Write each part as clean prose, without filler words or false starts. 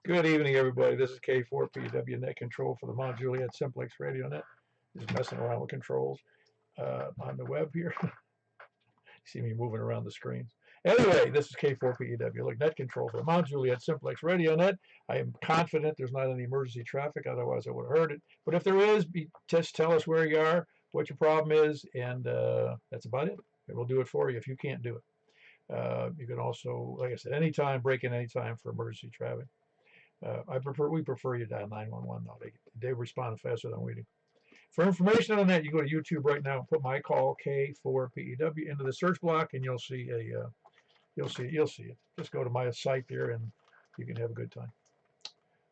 Good evening, everybody. This is K4PW Net Control for the Mount Juliet Simplex Radio Net. Just messing around with controls on the web here. See me moving around the screens. Anyway, this is K4PEW, like net control for the Mount Juliet Simplex Radio Net. I am confident there's not any emergency traffic, otherwise I would have heard it. But if there is, just tell us where you are, what your problem is, and that's about it. We'll do it for you if you can't do it. You can also, like I said, anytime, break in anytime for emergency traffic. We prefer you dial 911 though. They respond faster than we do. For information on that, you go to YouTube right now and put my call K4PEW into the search block, and you'll see you'll see it. Just go to my site there, and you can have a good time.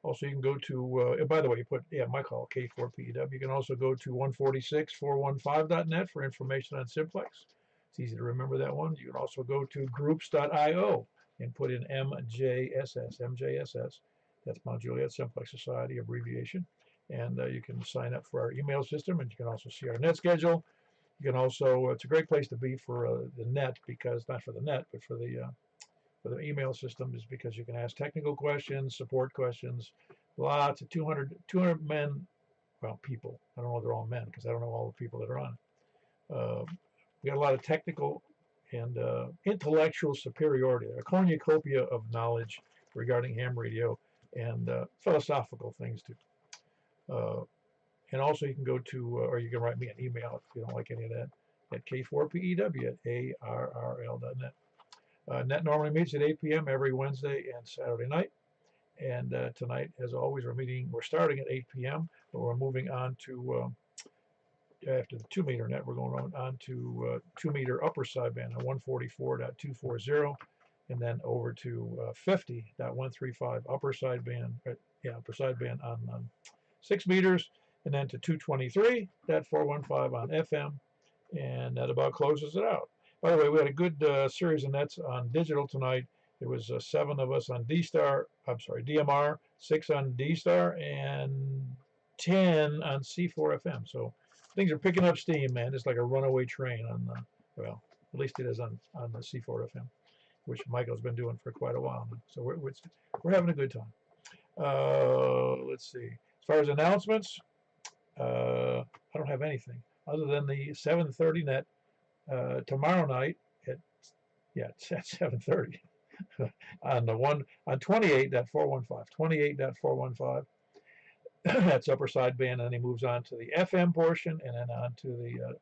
Also, you can go to by the way, you put my call K4PEW. You can also go to 146.415.net for information on Simplex. It's easy to remember that one. You can also go to groups.io and put in MJSS. That's Mount Juliet Simplex Society abbreviation. And you can sign up for our email system, and you can also see our net schedule. You can also, it's a great place to be for the net, because not for the net, but for the email system, is because you can ask technical questions, support questions, lots of 200 men, well, people. I don't know if they're all men, because I don't know all the people that are on it. We got a lot of technical and intellectual superiority there, a cornucopia of knowledge regarding ham radio and philosophical things too. And also you can go to, or you can write me an email if you don't like any of that, at k4pew@arrl.net. Net normally meets at 8 p.m. every Wednesday and Saturday night. And tonight, as always, we're starting at 8 p.m., but we're moving on to, after the 2-meter net, we're going on to 2-meter upper sideband on 144.240. And then over to 50.135 upper sideband, upper sideband on 6 meters, and then to 223.415 on FM, and that about closes it out. By the way, we had a good series of nets on digital tonight. There was 7 of us on D-Star, DMR, 6 on D-Star, and 10 on C4 FM. So things are picking up steam, man. It's like a runaway train on, well, at least it is on the C4 FM, which Michael's been doing for quite a while now. So we're having a good time. Let's see. As far as announcements, I don't have anything other than the 7:30 net tomorrow night it's at 7:30 on 28.415. 28.415. That's upper sideband, and then he moves on to the FM portion, and then on to the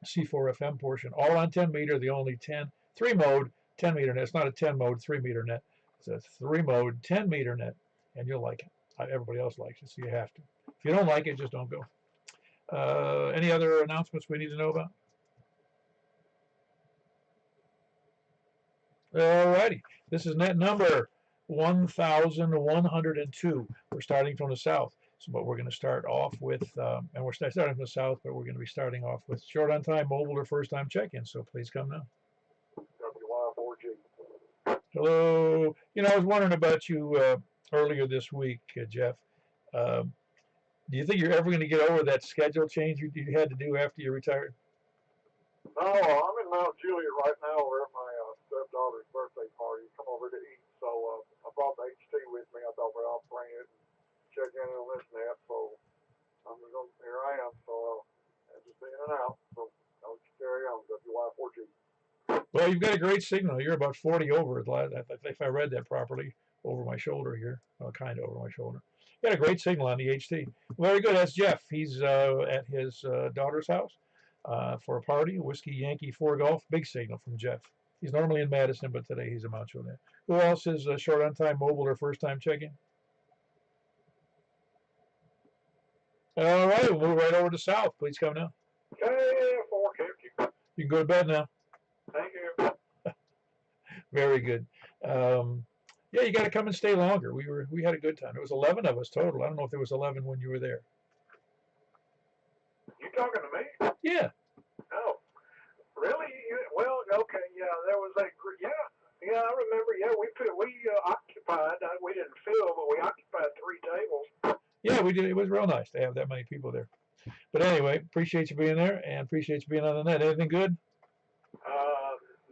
C4 FM portion, all on 10 meter. The only 3-mode 10 meter net. It's not a 10 mode 3 meter net. It's a 3-mode 10 meter net, and you'll like it. Everybody else likes it, so you have to. If you don't like it, just don't go. Any other announcements we need to know about? Alrighty, this is net number 1102. We're starting from the south, but we're going to start off with, and we're starting from the south, but we're going to be starting off with short on time, mobile, or first time check-in. So please come now. WY4G. Hello. You know, I was wondering about you earlier this week, Jeff. Do you think you're ever going to get over that schedule change you had to do after you retired? No, I'm in Mount Juliet right now. We're at my stepdaughter's birthday party. Come over to eat. So I brought the HT with me. I thought, well, I'll bring it and check in on this net. So here I am. So I just in and out. So I'll just carry on. WY4G. Well, you've got a great signal. You're about 40 over, if I read that properly, over my shoulder here. Well, kind of over my shoulder. You got a great signal on the HT. Very good. That's Jeff. He's at his daughter's house for a party. Whiskey Yankee 4 Golf. Big signal from Jeff. He's normally in Madison, but today he's in Mount Juliet. Who else is short on time, mobile, or first time check-in? All right, we'll move right over to south. Please come now. K4KQ. You can go to bed now. Thank you. Very good. Yeah, you got to come and stay longer. We had a good time. It was 11 of us total. I don't know if there was 11 when you were there. You talking to me? Yeah. Oh, really? Well, okay. Yeah, there was a yeah. I remember. Yeah, we occupied. We didn't fill, but we occupied 3 tables. Yeah, we did. It was real nice to have that many people there. But anyway, appreciate you being there, and appreciate you being on the net. Anything good?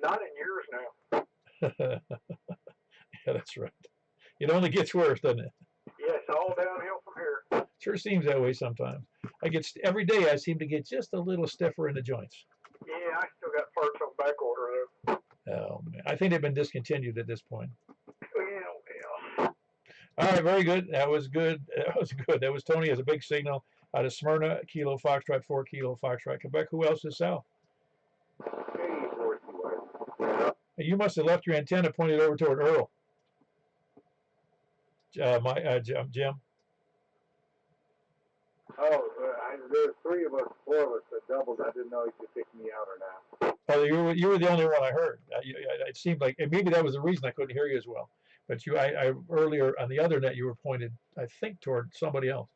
Not in years now. Yeah, that's right. It only gets worse, doesn't it? Yeah, it's all downhill from here. Sure seems that way sometimes. Every day I seem to get just a little stiffer in the joints. Yeah, I still got parts on back order though. Oh man, I think they've been discontinued at this point. Yeah. All right, very good. That was good. That was good. That was Tony as a big signal out of Smyrna, Kilo Foxtrot 4, Kilo Foxtrot Quebec. Who else is south? You must have left your antenna pointed over toward Earl. Jim. Oh, there's 3 of us, 4 of us that doubled. I didn't know he could pick me out or not. Oh, you were the only one I heard. It seemed like, and maybe that was the reason I couldn't hear you as well. But I earlier on the other net, you were pointed, I think, toward somebody else.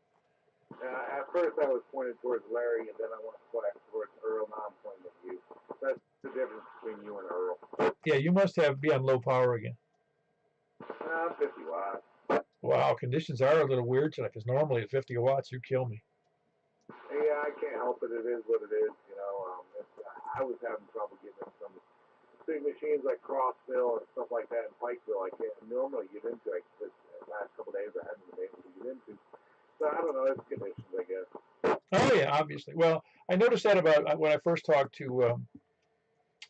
At first, I was pointed towards Larry, and then I went back towards Earl. Now I'm pointing at you. That's the difference between you and Earl. Yeah, you must be on low power again. I'm 50 watts. Wow, conditions are a little weird tonight, because normally at 50 watts, you kill me. Yeah, I can't help it. It is what it is. You know, I was having trouble getting in some big machines like Crossville and stuff like that in Pikeville. I can't normally get into. Like this last couple of days, I haven't been able to get into. So I don't know. It's conditions, I guess. Oh yeah, obviously. Well, I noticed that about when I first talked to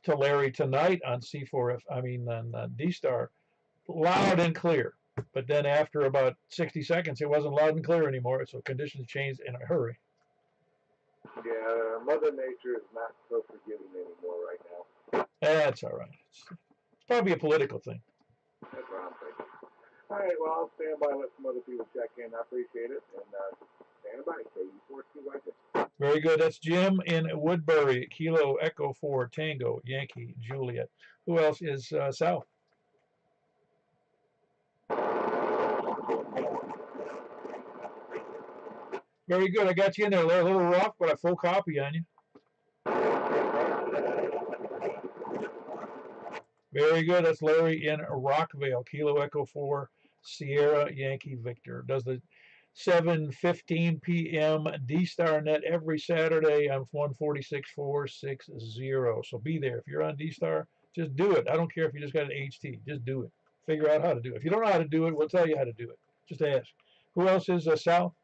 Larry tonight on C4F. I mean on D-Star, loud and clear. But then after about 60 seconds, it wasn't loud and clear anymore. So conditions changed in a hurry. Yeah, Mother Nature is not so forgiving anymore right now. That's all right. It's probably a political thing. That's what I'm thinking. All right, well, I'll stand by and let some other people check in. I appreciate it. And stand by. KU42 like it. Very good. That's Jim in Woodbury. Kilo Echo 4 Tango Yankee Juliet. Who else is south? Very good. I got you in there. A little rough, but a full copy on you. Very good. That's Larry in Rockville. Kilo Echo 4 Sierra Yankee Victor. Does the 7:15 p.m. D-Star net every Saturday on 146.460. So be there. If you're on D-Star, just do it. I don't care if you just got an HT. Just do it. Figure out how to do it. If you don't know how to do it, we'll tell you how to do it. Just ask. Who else is south?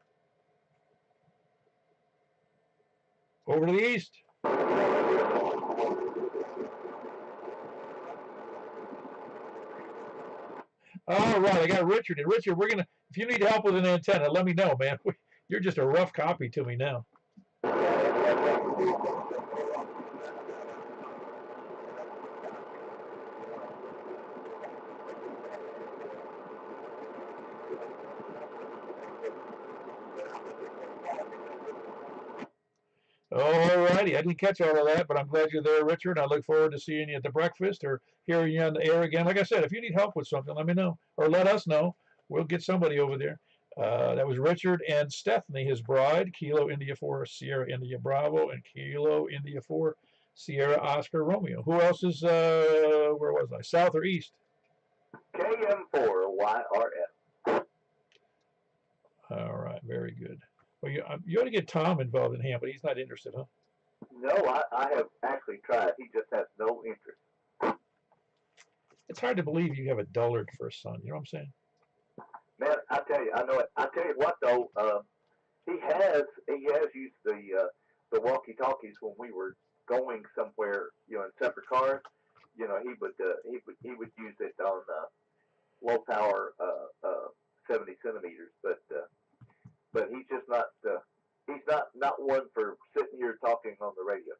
Over to the east. All right, I got Richard. And Richard, if you need help with an antenna, let me know, man. You're just a rough copy to me now. All righty, I didn't catch all of that, but I'm glad you're there, Richard. I look forward to seeing you at the breakfast or hearing you on the air again. Like I said, if you need help with something, let me know or let us know. We'll get somebody over there. That was Richard and Stephanie, his bride, Kilo India 4 Sierra India Bravo and Kilo India 4 Sierra Oscar Romeo. Who else is, where was I, south or east? KM4YRF. All right, very good. Well, you ought to get Tom involved in ham, but he's not interested, huh? No, I have actually tried. He just has no interest. It's hard to believe you have a dullard for a son. You know what I'm saying? Man, I tell you, I know it. I tell you what, though, he has used the walkie-talkies when we were going somewhere, you know, in separate cars. You know, he would use it on low power 70 centimeters, but he's just not not one for sitting here talking on the radio.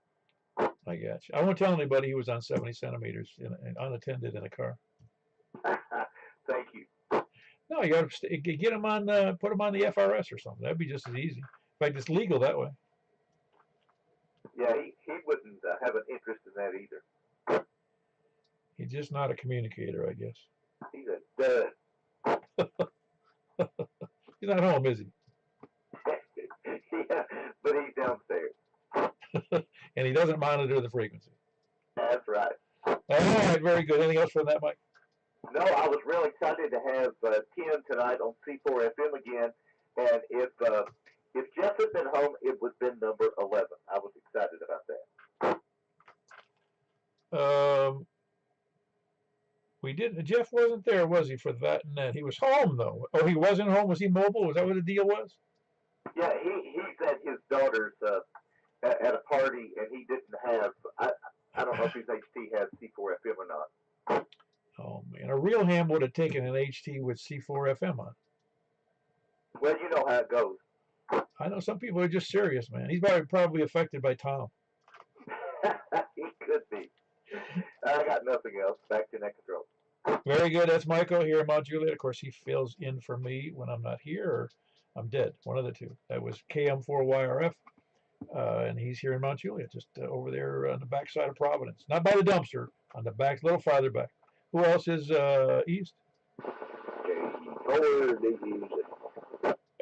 I got you. I won't tell anybody he was on 70 centimeters unattended in a car. Thank you. No, you got to get him on, put him on the FRS or something. That'd be just as easy. In fact, it's legal that way. Yeah, he wouldn't have an interest in that either. He's just not a communicator, I guess. He's a dud. He's not home, is he? Yeah, but he's downstairs. And he doesn't monitor the frequency. That's right. All right, very good. Anything else from that, Mike? No, I was really excited to have Tim tonight on C4FM again, and if Jeff had been home, it would have been number 11. I was excited about that. We did. Jeff wasn't there, was he, for that and that? He was home though. Oh, he wasn't home. Was he mobile? Was that what the deal was? Yeah, he's at his daughter's at a party, and he didn't have. I don't know if his HT has C4FM or not. Oh man, a real ham would have taken an HT with C4FM on. Well, you know how it goes. I know some people are just serious, man. He's probably affected by Tom. He could be. I got nothing else. Back to net control. Very good. That's Michael here in Mount Juliet. Of course, he fills in for me when I'm not here or I'm dead. One of the two. That was KM4YRF, and he's here in Mount Juliet, just over there on the backside of Providence. Not by the dumpster, on the back, a little farther back. Who else is east?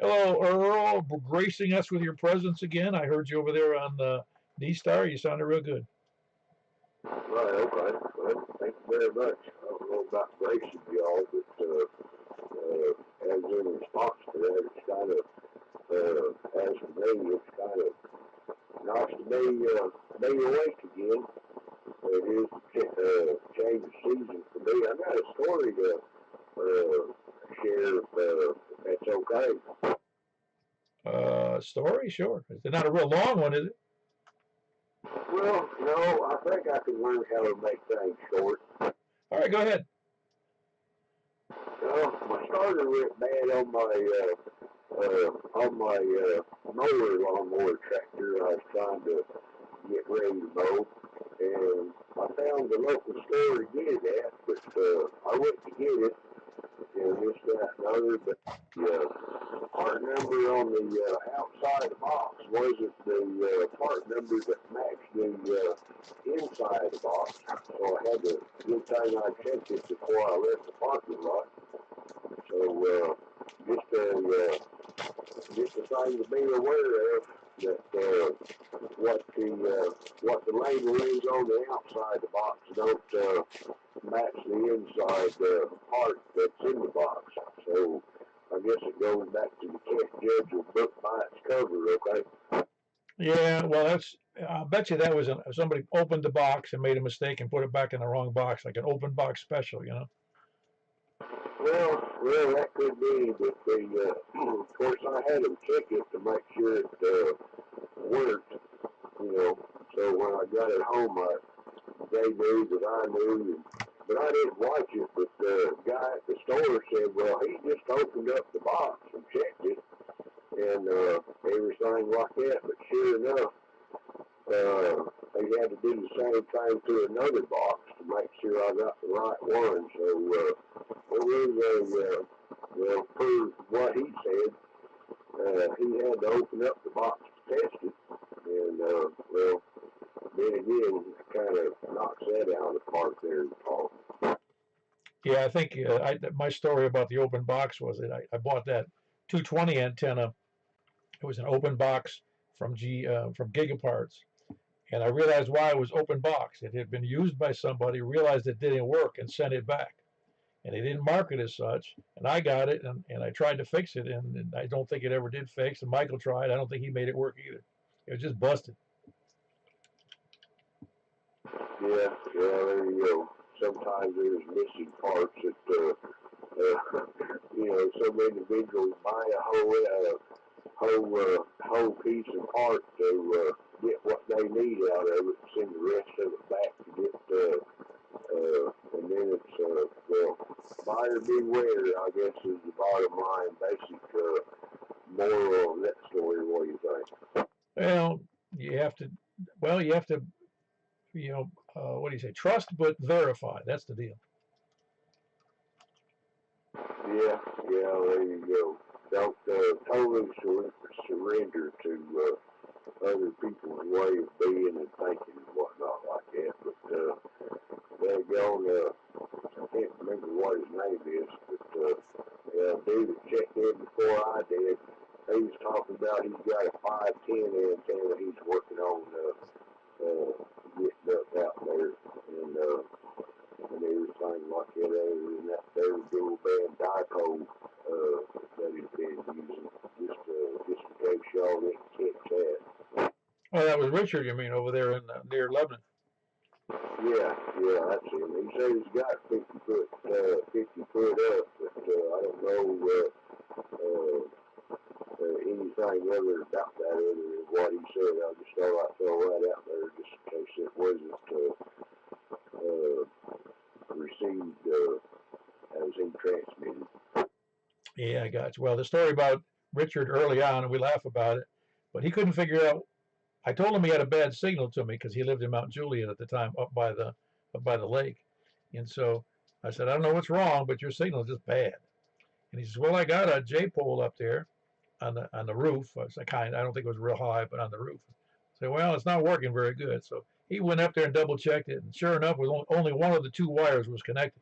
Hello, Earl, gracing us with your presence again. I heard you over there on D-Star. You sounded real good. Right, okay. Well, thank you very much. I don't know about gracing y'all, but as in response to that, it's kind of, as for me, it's kind of nice to be awake again. It is change of season for me. I got a story to share if that's okay. Story? Sure. It's not a real long one, is it? Well, no, I think I can learn how to make things short. All right, go ahead. Well, my starter went bad on my lawnmower tractor. I was trying to get ready to mow, and I found the local store to get it at, but I went to get it, and this, that, and other, but the part number on the outside of the box wasn't the part number that matched the inside of the box. So I had to, good thing I checked it before I left the parking lot. So just a thing to be aware of, that what the label is on the outside of the box don't match the inside part that's in the box. So I guess it goes back to you can't judge a book by its cover, okay? Yeah, well, I bet you that was somebody opened the box and made a mistake and put it back in the wrong box, like an open box special, you know? Well, that could be, but of course, I had them check it to make sure it worked, you know. So when I got it home, they knew that I knew, but I didn't watch it. But the guy at the store said, well, he just opened up the box and checked it, and everything like that. But sure enough, they had to do the same thing to another box to make sure I got the right one. So well, per what he said, he had to open up the box to test it, and well, then again, kind of knocks that out of the park there, Paul. Yeah, I think my story about the open box was that I bought that 220 antenna. It was an open box from Gigaparts, and I realized why it was open box. It had been used by somebody, realized it didn't work, and sent it back. And they didn't mark it as such. And I got it, and I tried to fix it, and I don't think it ever did fix. And Michael tried. I don't think he made it work either. It was just busted. Yeah, there you go. Sometimes there's missing parts that, you know, some individuals buy a whole piece of part to get what they need out of it, and send the rest of it back to get, and then it's, well, buyer beware, I guess, is the bottom line, basic moral of that story. What do you think? Well, you have to, you know, what do you say? Trust but verify. That's the deal. Yeah, there you go. Don't totally surrender to other people's way of being and thinking and whatnot like that. But they're going, I can't remember what his name is, but dude that checked in before I did, he was talking about he's got a 510 antenna he's working on getting up out there, and everything like that, other than that there dual band dipole that he's been using, just in case y'all didn't catch that. Oh, that was Richard, you mean, over there in near Lebanon? That's him. He says he's got 50 foot up, but I don't know anything other about that other than what he said. I just thought I'd throw that out there just in case it wasn't received as he transmitted. Yeah, I got you. Well, the story about Richard early on, and we laugh about it, but he couldn't figure out. I told him he had a bad signal to me because he lived in Mount Juliet at the time, up by the lake, and so I said, I don't know what's wrong, but your signal is just bad. And he says, well, I got a J pole up there on the roof. I don't think it was real high, but on the roof. I said, well, it's not working very good. So he went up there and double checked it, and sure enough, only one of the two wires was connected.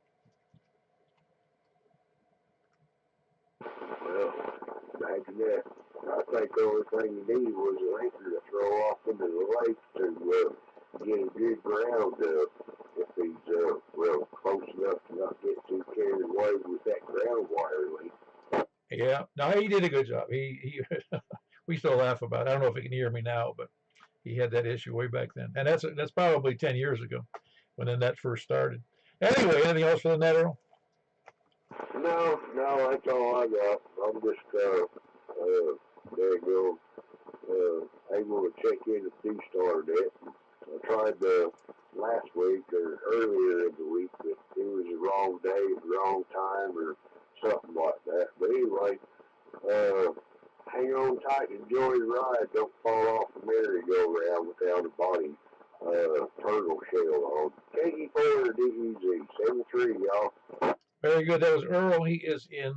Well, imagine that. I think the only thing you needed was an anchor to throw off into the lake to get a good ground if he's close enough to not get too carried away with that ground wire link. Yeah, no, he did a good job. He we still laugh about it. I don't know if he can hear me now, but he had that issue way back then, and that's probably 10 years ago when the net first started. Anyway, anything else for the net, Earl? No, that's all I got. I'm just able to check in the D-Star net. I tried last week or earlier in the week, but it was the wrong day, the wrong time, or something like that. But anyway, hang on tight and enjoy the ride. Don't fall off the merry-go-round without a body turtle shell on. KE4 DEZ 73, y'all. Very good. That was Earl. He is in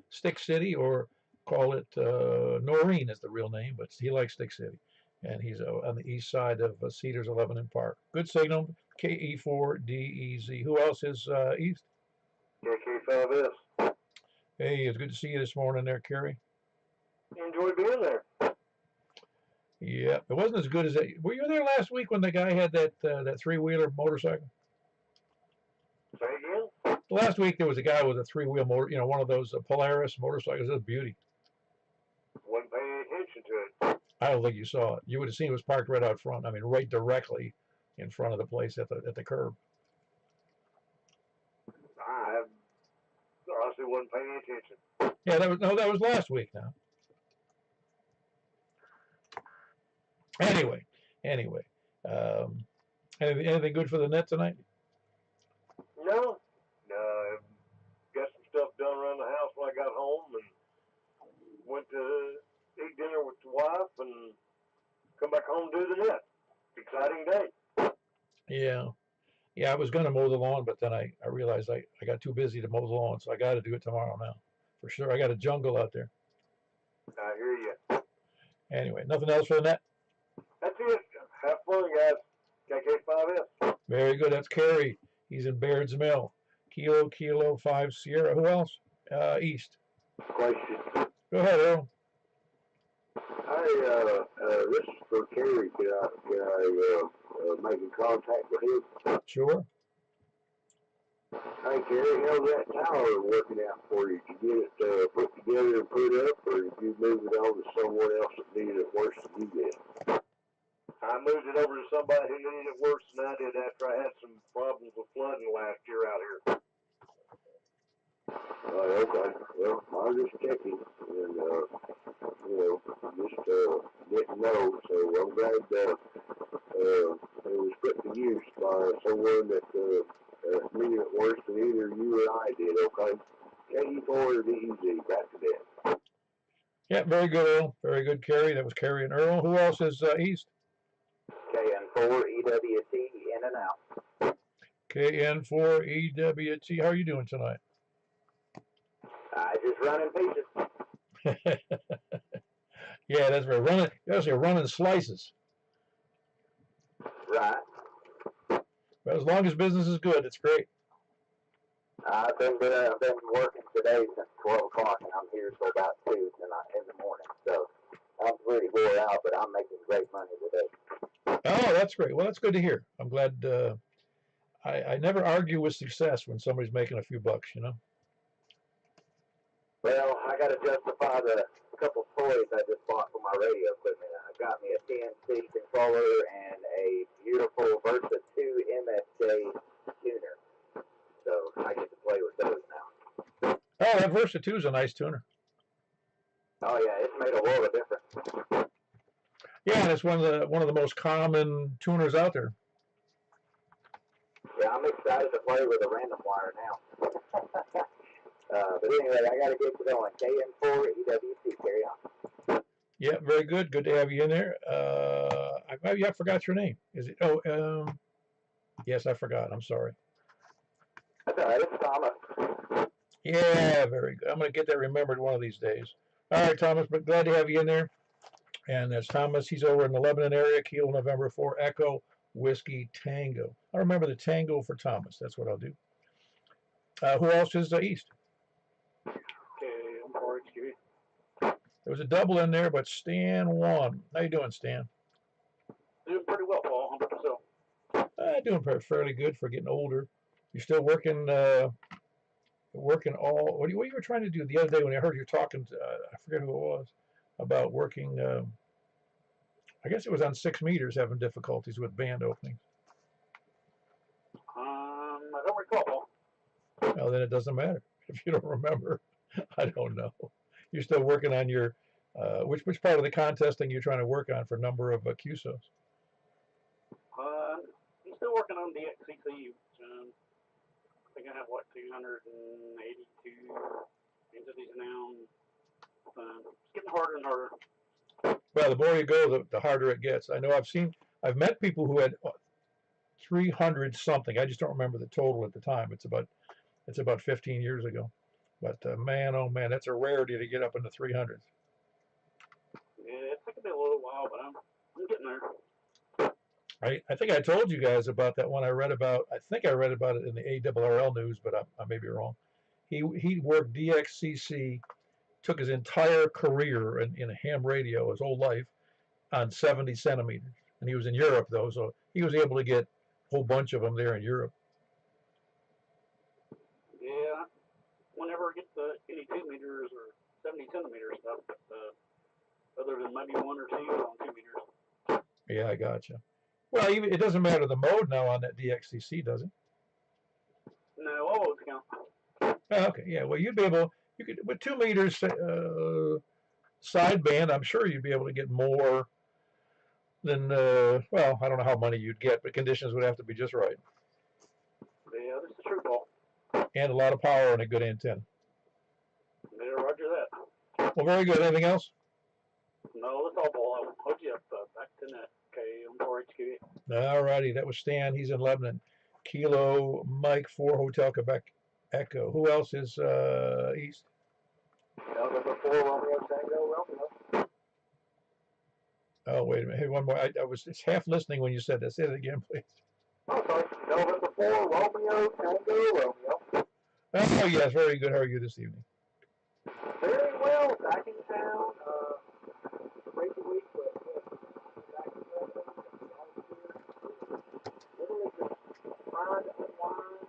Stick City, or call it Noreen is the real name, but he likes Stick City. And he's on the east side of Cedars 11 and Park. Good signal, KE4DEZ. Who else is east? KK5S. Hey, it's good to see you this morning there, Kerry. Enjoy being there. Yeah, it wasn't as good as that. Were you there last week when the guy had that three-wheeler motorcycle? Say again? Last week there was a guy with a three-wheel motor, one of those Polaris motorcycles. It was a beauty. Wasn't paying attention to it. I don't think you saw it. You would have seen it was parked right out front. I mean, right directly in front of the place at the curb. I honestly wasn't paying attention. Yeah, that was last week now. Anyway, anything good for the net tonight? No. Got some stuff done around the house when I got home, and went to eat dinner with the wife, and come back home and do the net. Exciting day. Yeah, I was going to mow the lawn, but then I realized I got too busy to mow the lawn, so I got to do it tomorrow now. For sure, I got a jungle out there. I hear you. Anyway, nothing else for the net? That's it. Have fun, guys. KK5S. Very good. That's Kerry. He's in Baird's Mill. Kilo 5 Sierra. Who else? East. Question. Go ahead, Earl. This is for Kerry. Can I make in contact with him? Sure. Hey, Kerry, how's that tower working out for you? Did you get it put together and put up, or did you move it on to someone else that needed it worse than you did? I moved it over to somebody who needed it worse than I did after I had some problems with flooding last year out here. Okay. Well, I was just checking, and just didn't know. So I'm glad that it was put to use by someone that needed it worse than either you or I did. Okay. KE4 DEZ, back to that. Yeah, very good, Earl. Very good, Kerry. That was Kerry and Earl. Who else is east? KN4 EWT in and out. KN4 EWT. How are you doing tonight? I just run in pieces. Yeah, that's right. Running slices. Right. But as long as business is good, it's great. I've been working today since 12 o'clock, and I'm here till about 2 in the morning. So I'm pretty wore out, but I'm making great money today. Oh, that's great. Well, that's good to hear. I'm glad. I never argue with success when somebody's making a few bucks, Well, I got to justify the couple toys I just bought for my radio equipment. I got me a TNC controller and a beautiful Versa 2 MSJ tuner. So I get to play with those now. Oh, that Versa 2 is a nice tuner. Oh yeah, it's made a world of difference. Yeah, and it's one of the most common tuners out there. Yeah, I'm excited to play with a random wire now. But anyway, I got to get going. KM4 EWC, carry on. Yeah, very good. Good to have you in there. I forgot your name. Is it? Oh, yes, I forgot. I'm sorry. That's all right. It's Thomas. Yeah, very good. I'm going to get that remembered one of these days. All right, Thomas, but glad to have you in there. And that's Thomas. He's over in the Lebanon area, Kilo November 4 Echo Whiskey Tango. I remember the Tango for Thomas. That's what I'll do. Who else is east? There was a double in there, but Stan won. How you doing, Stan? Doing pretty well, Paul. How about yourself? Doing fairly good for getting older. You're still working all. What you were trying to do the other day when I heard you talking to, I forget who it was, about working. I guess it was on 6 meters, having difficulties with band openings. I don't recall, Paul. Well, then it doesn't matter if you don't remember. I don't know. You're still working on your which part of the contesting you're trying to work on for number of QSOs? I'm still working on DXCC. I think I have, 282 entities now. It's getting harder and harder. Well, the more you go, the harder it gets. I know I've met people who had 300 something. I just don't remember the total at the time. It's about 15 years ago. But man, oh man, that's a rarity to get up into 300s. Yeah, it's taking me a little while, but I'm getting there. I think I told you guys about that one I read about. I think I read about it in the ARRL news, but I may be wrong. He worked DXCC, took his entire career in a ham radio, his whole life, on 70 centimeters. And he was in Europe, though, so he was able to get a whole bunch of them there in Europe. Yeah, whenever I get the 82 meters or 70 centimeter stuff, but other than maybe 1 or 2 on 2 meters. Yeah, I gotcha. Well, even, it doesn't matter the mode now on that DXCC, does it? No, all those count. Oh, okay, yeah. Well, you could with 2 meters sideband. I'm sure you'd be able to get more than well, I don't know how many you'd get, but conditions would have to be just right. Yeah, this is true, Paul. And a lot of power and a good antenna. Yeah, roger that. Well, very good. Anything else? No, that's all, Paul. I'll hold you up back to net. Okay, I'm 4HQ. All righty. That was Stan. He's in Lebanon. Kilo Mike 4 Hotel Quebec Echo. Who else is east? November 4 Romeo Tango Romeo. Oh, wait a minute. Hey, one more. I was half listening when you said that. Say it again, please. Oh, sorry. November 4 Romeo Tango Romeo. Oh, yes. Very good. How are you this evening? Very well. Back in town. Crazy week, but back in town. Literally just trying to unwind.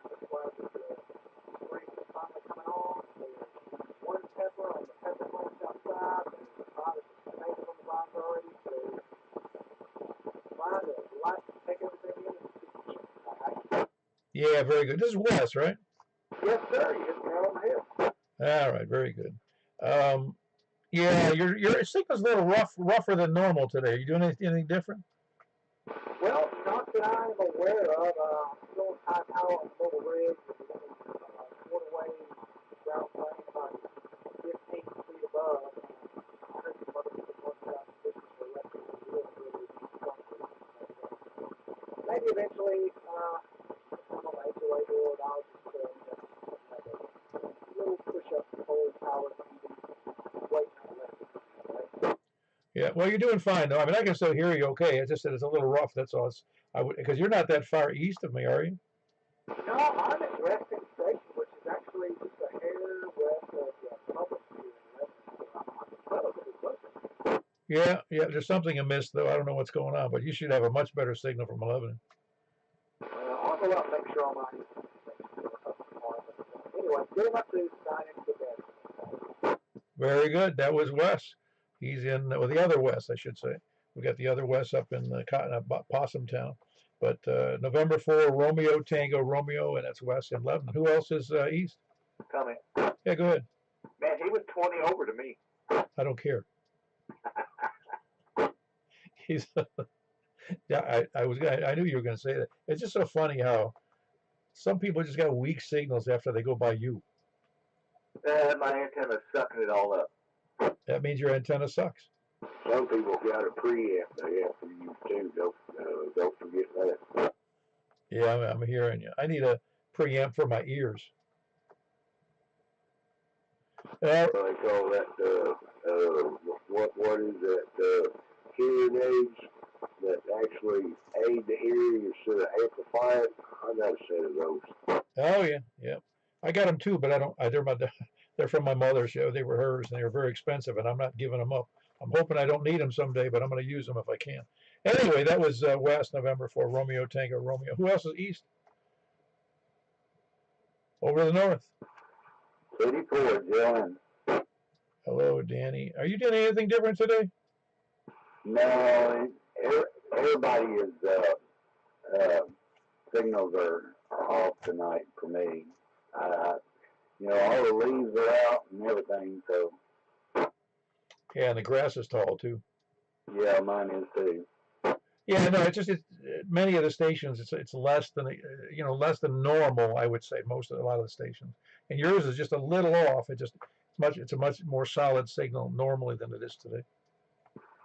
That's why the spring is finally coming on. There's 1 pepper on the pepper plants outside, and the pot is native on the vines already. So trying to take everything in. Yeah, very good. This is Wes, right? Yes, sir. You hit the nail on the head. All right. Very good. Yeah, your signal's a little rougher than normal today. Are you doing anything different? Well, not that I'm aware of. Still high power on the mobile rig. Waterway ground plane about 15 feet above. I heard some other people talking about conditions for electric and really maybe eventually, I'm on the HOA board. I'll just make a little push-up cold power waiting on electric. Yeah. Well, you're doing fine, though. I mean, I can still hear you okay. It's just that it's a little rough. That's all. Because you're not that far east of me, are you? No, I'm at Reston Station, which is actually just a hair west of the public here in Reston. I'm relatively close. Yeah. There's something amiss, though. I don't know what's going on, but you should have a much better signal from 11. I'll go out and make sure all my anyway, get him up to 9 into the bed. Very good. That was Wes. He's in, well, the other West, I should say. We got the other West up in Possum Town. But November 4, Romeo Tango Romeo, and that's West and 11. Who else is East? Tommy. Yeah, go ahead. Man, he was 20 over to me. I don't care. He's yeah. I knew you were going to say that. It's just so funny how some people just got weak signals after they go by you. My antenna's sucking it all up. That means your antenna sucks. Some people got a preamp they have to use too. Don't forget that. Yeah, I'm hearing you. I need a preamp for my ears. They call that what is that hearing aids that actually aid the hearing instead of amplify it. I got a set of those. Oh yeah, yeah. I got them too, but I don't. They're from my mother's. They were hers, and they were very expensive, and I'm not giving them up. I'm hoping I don't need them someday, but I'm going to use them if I can. Anyway, that was West, November 4, Romeo Tango Romeo. Who else is East? Over to the North. 34, John. Hello, Danny. Are you doing anything different today? No, everybody is signals are off tonight for me. All the leaves are out and everything, so. Yeah, and the grass is tall too. Yeah, mine is too. Yeah, no, it's many of the stations. It's less than less than normal. I would say a lot of the stations, and yours is just a little off. It's a much more solid signal normally than it is today.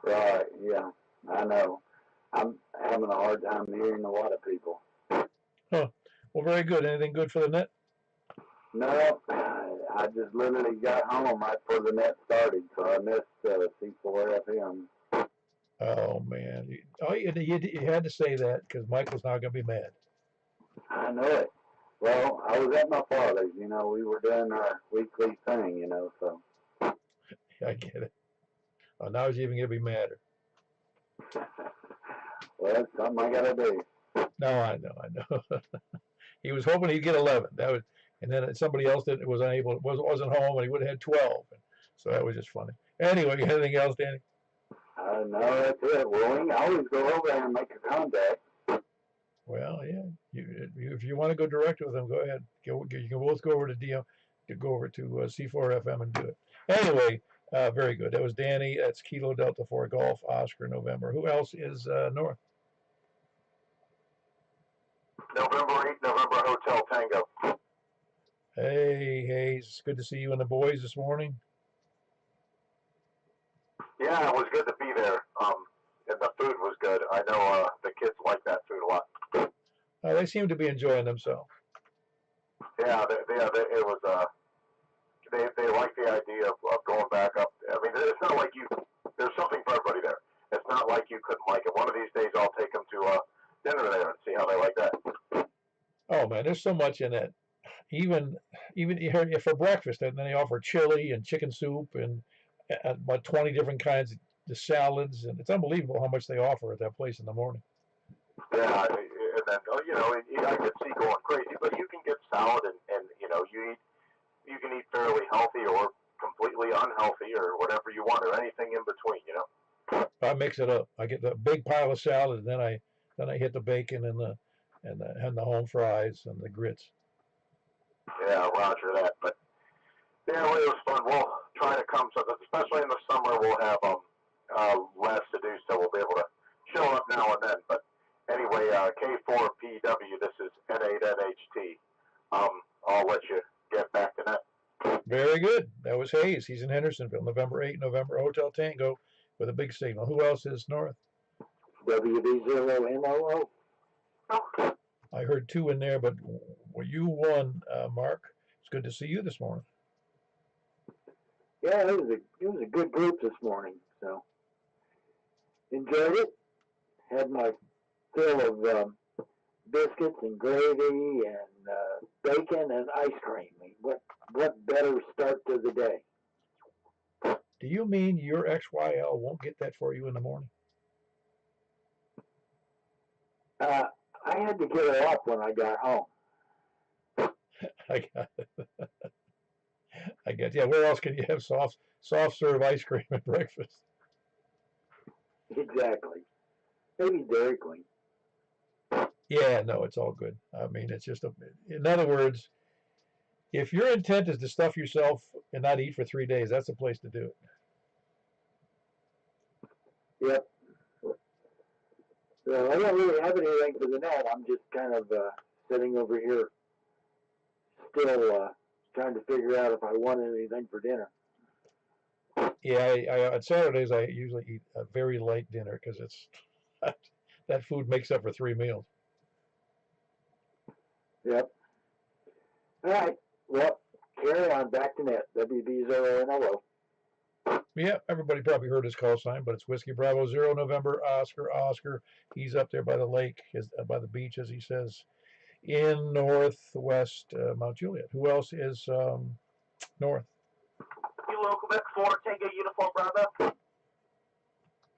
Right. Yeah, I know. I'm having a hard time hearing a lot of people. Huh. Well, very good. Anything good for the net? No, I just literally got home right before the net started, so I missed C4 FM. Oh man! You had to say that because Michael's not going to be mad. I know it. Well, I was at my father's. We were doing our weekly thing. So. I get it. Oh, now he's even going to be madder. Well, that's something I gotta do. No, I know. He was hoping he'd get 11. And then somebody else that wasn't home, and he would have had 12. So that was just funny. Anyway, anything else, Danny? No, that's it. Well, I always go over there and make a contact. Well, yeah. If you want to go direct with them, go ahead. You can both go over to C4 FM and do it. Anyway, very good. That was Danny. That's Kilo Delta 4 Golf Oscar November. Who else is North? November 8, November Hotel Tango. Hey, Hayes. Good to see you and the boys this morning. Yeah, it was good to be there. And the food was good. I know the kids like that food a lot. They seem to be enjoying themselves. Yeah, it was. They like the idea of going back up. I mean, it's not like there's something for everybody there. It's not like you couldn't like it. One of these days, I'll take them to dinner there and see how they like that. Oh man, there's so much in it. Even here for breakfast, and then they offer chili and chicken soup and about 20 different kinds of salads, and it's unbelievable how much they offer at that place in the morning. Yeah, and then I could see going crazy, but you can get salad and you can eat fairly healthy or completely unhealthy or whatever you want or anything in between. I mix it up. I get the big pile of salad, and then I hit the bacon and the home fries and the grits. Yeah, roger that. But yeah, well, it was fun. We'll try to come, so especially in the summer, we'll have less to do, so we'll be able to show up now and then. But anyway, K4PW, this is N8NHT. I'll let you get back to that. Very good. That was Hayes. He's in Hendersonville, November 8, November Hotel Tango with a big signal. Who else is North? WD0MOO. I heard 2 in there, but you won, Mark. It's good to see you this morning. Yeah, it was a good group this morning, so enjoyed it. Had my fill of biscuits and gravy and bacon and ice cream. What better start to the day? Do you mean your XYL won't get that for you in the morning? I had to get her up when I got home. I got it. I guess. Yeah. Where else can you have soft serve ice cream at breakfast? Exactly. Maybe Dairy Queen. Yeah. No, it's all good. I mean, it's just in other words, if your intent is to stuff yourself and not eat for 3 days, that's the place to do it. Yep. So I don't really have anything for the net. I'm just kind of sitting over here, still trying to figure out if I want anything for dinner. Yeah, I on Saturdays I usually eat a very light dinner because it's that food makes up for 3 meals. Yep. All right. Well, carry on back to net. WB0NLO. Yeah, everybody probably heard his call sign, but it's Whiskey Bravo Zero November Oscar. He's up there by the lake, by the beach, as he says, in northwest Mount Juliet. Who else is north? Kilo Quebec 4, Tango Uniform Bravo.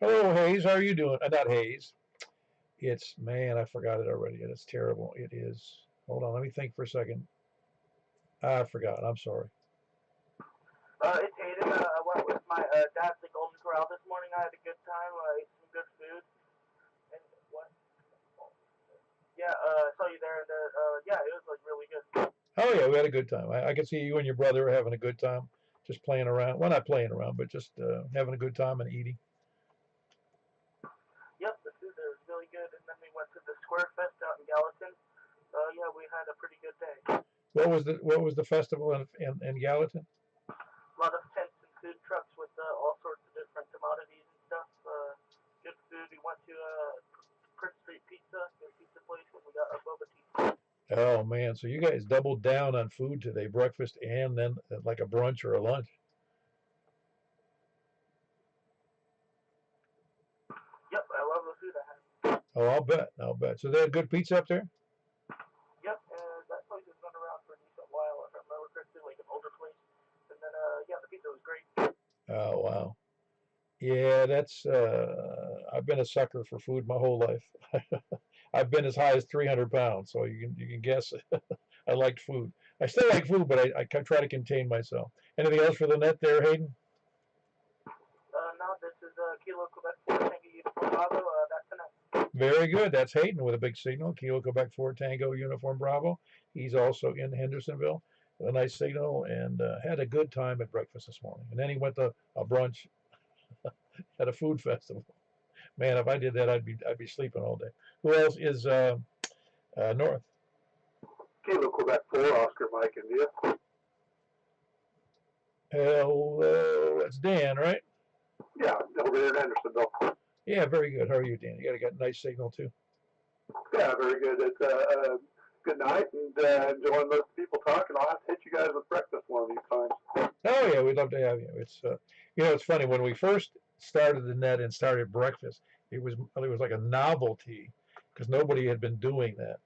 Hello, Hayes. How are you doing? Not Hayes. It's, man, I forgot it already. It's terrible. It is. Hold on, let me think for a second. I forgot. I'm sorry. It's Hayden. I went with my dad to Golden Corral this morning. I had a good time. I ate some good food. And what? Yeah, I saw you there. And yeah, it was like really good. Oh yeah, we had a good time. I could see you and your brother were having a good time, just playing around. Well, not playing around, but just having a good time and eating. Yep, the food there was really good. And then we went to the Square Fest out in Gallatin. Yeah, we had a pretty good day. What was the festival in Gallatin? A lot of tents and food trucks with all sorts of different commodities and stuff. Good food. We went to Prince Street Pizza, good pizza place, and we got a boba tea. Oh man, so you guys doubled down on food today, breakfast and then like a brunch or a lunch. Yep, I love the food I had. Oh, I'll bet. So they had good pizza up there? Yep, and that place has been around for a decent while. If I remember correctly, like an older place. And then, yeah, the pizza was great. Oh wow. Yeah, that's I've been a sucker for food my whole life. I've been as high as 300 pounds, so you can guess I liked food. I still like food, but I try to contain myself. Anything else for the net there, Hayden? No, this is Kilo Quebec 4 Tango Uniform Bravo. That's enough. Very good. That's Hayden with a big signal. Kilo Quebec 4 Tango Uniform Bravo. He's also in Hendersonville with a nice signal and had a good time at breakfast this morning. And then he went to a brunch at a food festival. Man, if I did that, I'd be sleeping all day. Who else is north? Kilo Quebec 4, Oscar Mike India. Hello, that's Dan, right? Yeah, over there in Hendersonville. Yeah, very good. How are you, Dan? You got a nice signal too. Yeah, very good. It's good night and enjoying those people talking. I'll have to hit you guys with breakfast one of these times. Oh yeah, we'd love to have you. It's it's funny when we first started the net and started breakfast. It was like a novelty because nobody had been doing that,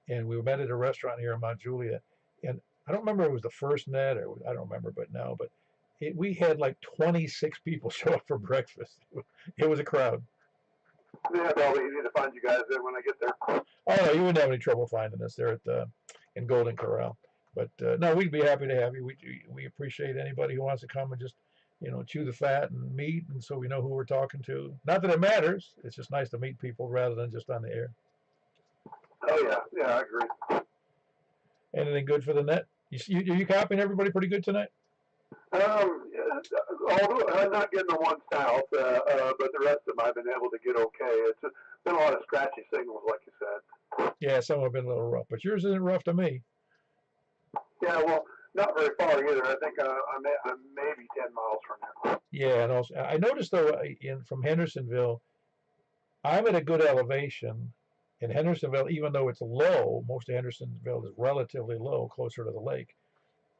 and we met at a restaurant here in Mount Juliet, and I don't remember if it was the first net or I don't remember, but we had like 26 people show up for breakfast. It was a crowd. Yeah, probably easy to find you guys there when I get there. Oh no, you wouldn't have any trouble finding us there at in Golden Corral. But no, we'd be happy to have you. We appreciate anybody who wants to come and just chew the fat and meet, and so we know who we're talking to. Not that it matters. It's just nice to meet people rather than just on the air. Oh yeah, I agree. Anything good for the net? You copying everybody pretty good tonight? Although I'm not getting the one south, but the rest of them I've been able to get okay. It's been a lot of scratchy signals, like you said. Yeah, some have been a little rough, but yours isn't rough to me. Yeah, well, not very far either. I think I'm maybe 10 miles from here. Yeah, and also I noticed though from Hendersonville, I'm at a good elevation in Hendersonville, even though it's low. Most of Hendersonville is relatively low, closer to the lake.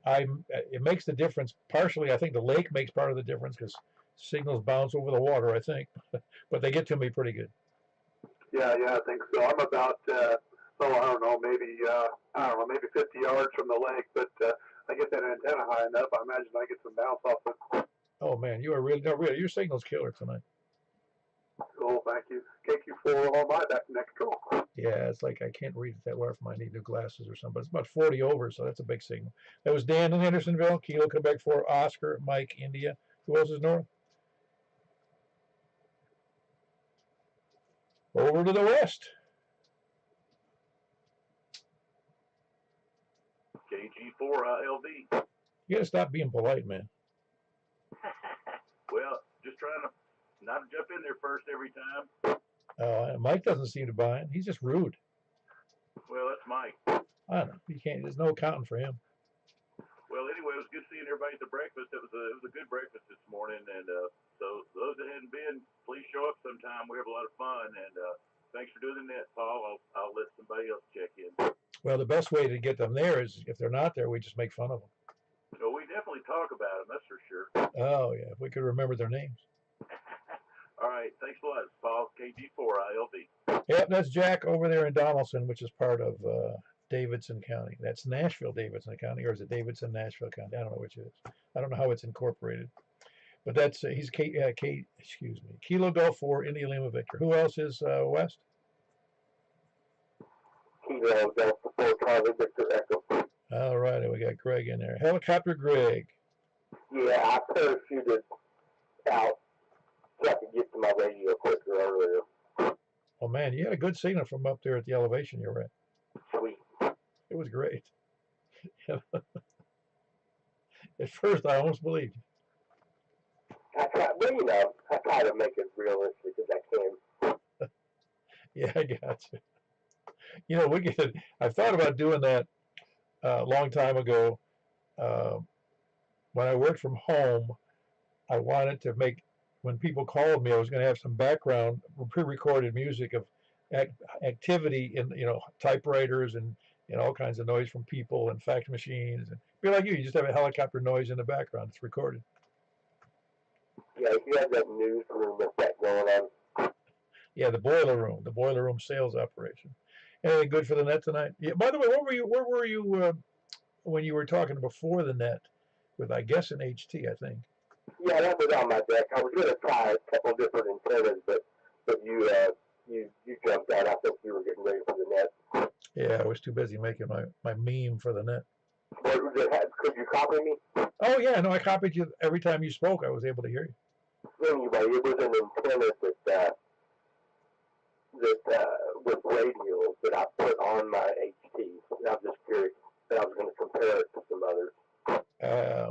It makes the difference. Partially, I think the lake makes part of the difference because signals bounce over the water, I think, but they get to me pretty good. Yeah, I think so. I'm about, maybe 50 yards from the lake, but I get that antenna high enough. I imagine I get some bounce off it. Oh man, you are really, no, really, your signal's killer tonight. Cool, thank you. KQ4 on my back next call. Yeah, it's like I can't read it that well from I need new glasses or something. But it's about 40 over, so that's a big signal. That was Dan in Hendersonville, Kilo, Quebec 4, Oscar, Mike, India. Who else is north? Over to the west. KG4ILV. You gotta stop being polite, man. Well, just trying to not jump in there first every time. Mike doesn't seem to buy it. He's just rude. Well, that's Mike. I don't know. You can't. There's no accounting for him. Well, anyway, it was good seeing everybody at the breakfast. It was a good breakfast this morning, and so those that hadn't been, please show up sometime. We have a lot of fun, and thanks for doing that, Paul. I'll let somebody else check in. Well, the best way to get them there is if they're not there, we just make fun of them. So we definitely talk about them, that's for sure. Oh yeah, if we could remember their names. All right, thanks a lot, Paul. KG4ILV. Yep, that's Jack over there in Donaldson, which is part of Davidson County. That's Nashville, Davidson County, or is it Davidson, Nashville County? I don't know which it is. I don't know how it's incorporated. But that's he's Kilo Golf 4, India Lima Victor. Who else is west? Kilo Golf 4, Charlie Victor Echo. All right, we got Greg in there. Helicopter Greg. Yeah, I parachuted out so I could get to my radio quicker earlier. Oh man, you had a good signal from up there at the elevation you were at. Sweet. It was great. At first, I almost believed you. I try to make it realistic as I can. Yeah, I got you. You know, I thought about doing that a long time ago. When I worked from home, I wanted to make, when people called me, I was going to have some background pre-recorded music of activity in, typewriters and all kinds of noise from people and fax machines. And be like you just have a helicopter noise in the background. It's recorded. Yeah, if you have that newsroom effect going on. Yeah, the boiler room sales operation. Anything good for the net tonight? Yeah. By the way, where were you when you were talking before the net with, I guess, an HT, I think. Yeah, that was on my deck. I was going to try a couple different antennas, but you jumped out. I think you were getting ready for the net. Yeah, I was too busy making my meme for the net. Could you copy me? Oh yeah, no, I copied you every time you spoke. I was able to hear you. Anyway, it was an antenna that with radios that I put on my HT. I was just curious. I was going to compare it to some others.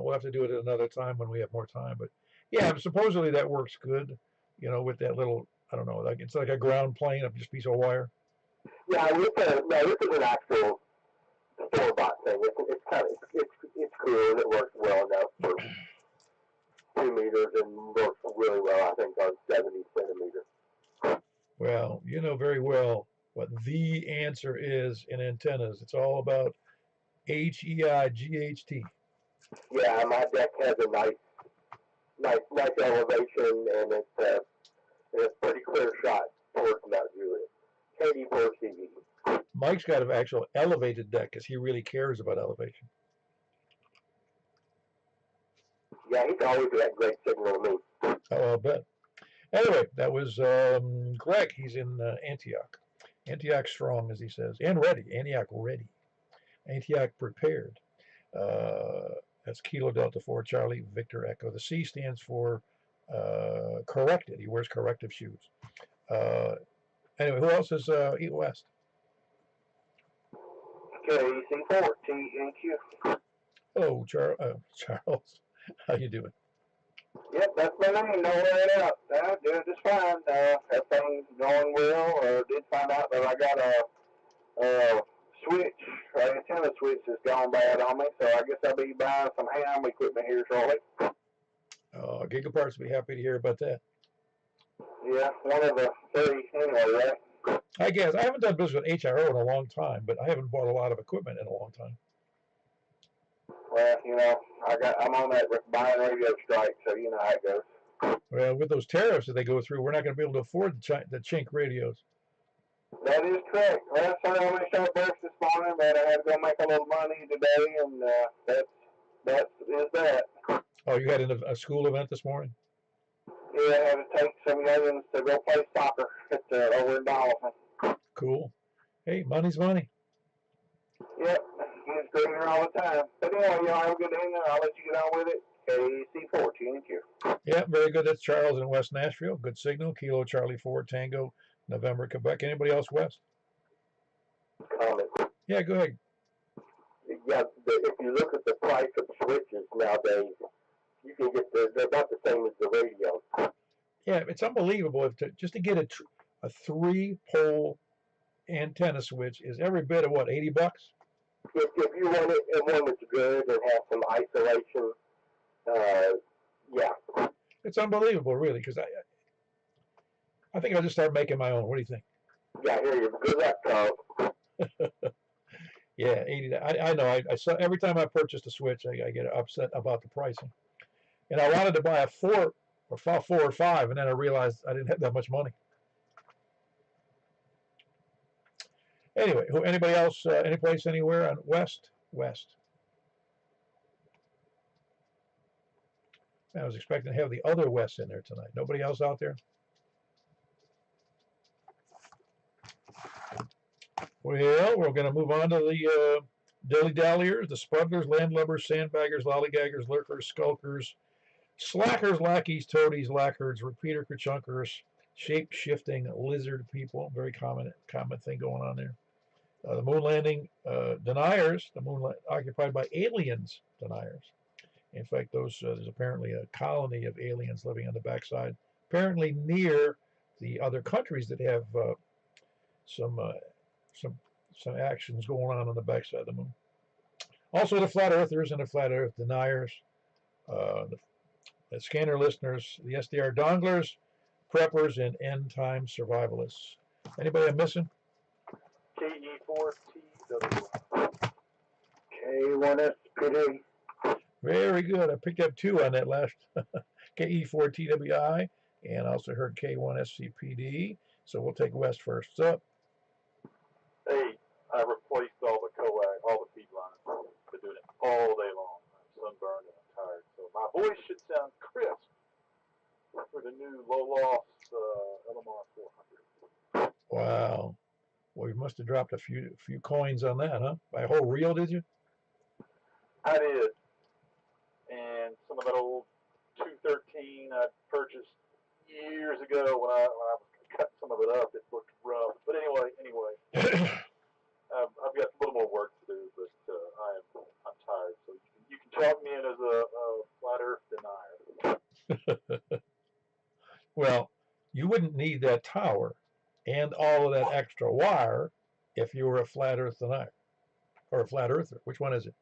We'll have to do it at another time when we have more time. But yeah, supposedly that works good. With that little, I don't know, like it's like a ground plane of just a piece of wire. Yeah, this is an actual store-bought thing. It's cool and it works well enough for 2 meters and works really well, I think, on 70 centimeters. Well, you know very well what the answer is in antennas. It's all about HEIGHT. Yeah, my deck has a nice elevation, and it's a pretty clear shot towards Mount Juliet. KD4CV. Mike's got an actual elevated deck because he really cares about elevation. Yeah, he's always got great signal to me. Oh, I'll bet. Anyway, that was Greg. He's in Antioch. Antioch strong, as he says, and ready. Antioch ready. Antioch prepared. That's Kilo Delta 4 Charlie Victor Echo. The C stands for corrected. He wears corrective shoes. Anyway, who else is East West? KC4 TNQ. Hello, Charles. How you doing? Yep, that's my name. No worrying out. Doing just fine. Everything's going well. Did find out that I got a switch, antenna switch has gone bad on me, so I guess I'll be buying some ham equipment here shortly. Gigaparts will be happy to hear about that. Yeah, one of the three anyway, right? I guess. I haven't done business with HRO in a long time, but I haven't bought a lot of equipment in a long time. Well, I'm on that buying radio strike, so you know how it goes. Well, with those tariffs that they go through, we're not going to be able to afford the chink radios. That is correct. Well, sorry, I'm going to start burst this morning, but I had to go make a little money today, and that is that. Oh, you had a school event this morning? Yeah, I had to take some youngins to go play soccer at over in Dolphin. Cool. Hey, money's money. Yep, he's green here all the time. But anyway, y'all have a good evening. I'll let you get on with it. KC14Q. Yeah, very good. That's Charles in West Nashville. Good signal. Kilo Charlie 4 Tango November Quebec. Anybody else west? Comment. Yeah, go ahead. Yeah, if you look at the price of switches nowadays, you can get they're about the same as the radio. Yeah, it's unbelievable. Just to get a 3-pole antenna switch is every bit of what, $80? If you want it and one that's good and have some isolation, yeah. It's unbelievable, really, because I think I'll just start making my own. What do you think? Yeah, I hear you. Good luck, Carl. Yeah, 80. I know. I saw every time I purchased a switch, I get upset about the pricing. And I wanted to buy a 4 or 5, and then I realized I didn't have that much money. Anyway, anybody else? Any place anywhere on west? I was expecting to have the other West in there tonight. Nobody else out there? Well, we're going to move on to the dilly-dalliers, the spudlers, landlubbers, sandbaggers, lollygaggers, lurkers, skulkers, slackers, lackeys, toadies, lackards, repeater kerchunkers, shape-shifting lizard people. Very common thing going on there. The moon landing deniers, the moon occupied by aliens deniers. In fact, there's apparently a colony of aliens living on the backside, apparently near the other countries that have some actions going on the backside of the moon. Also, the flat earthers and the flat earth deniers, the scanner listeners, the SDR donglers, preppers, and end time survivalists. Anybody I'm missing? KE4TW. K1SPD. Very good. I picked up 2 on that last KE4TWI, and I also heard K1SCPD. So we'll take West first. What's up? Hey, I replaced all the coax, all the feed lines. Been doing it all day long. I'm sunburned and I'm tired. So my voice should sound crisp for the new low loss LMR 400. Wow. Well, you must have dropped a few coins on that, huh? By a whole reel, did you? I did. And some of that old 213 I purchased years ago when I was cutting some of it up, it looked rough. But anyway, I've got a little more work to do, but I'm tired. So you can chalk me in as a flat Earth denier. Well, you wouldn't need that tower and all of that extra wire if you were a flat Earth denier or a flat earther. Which one is it?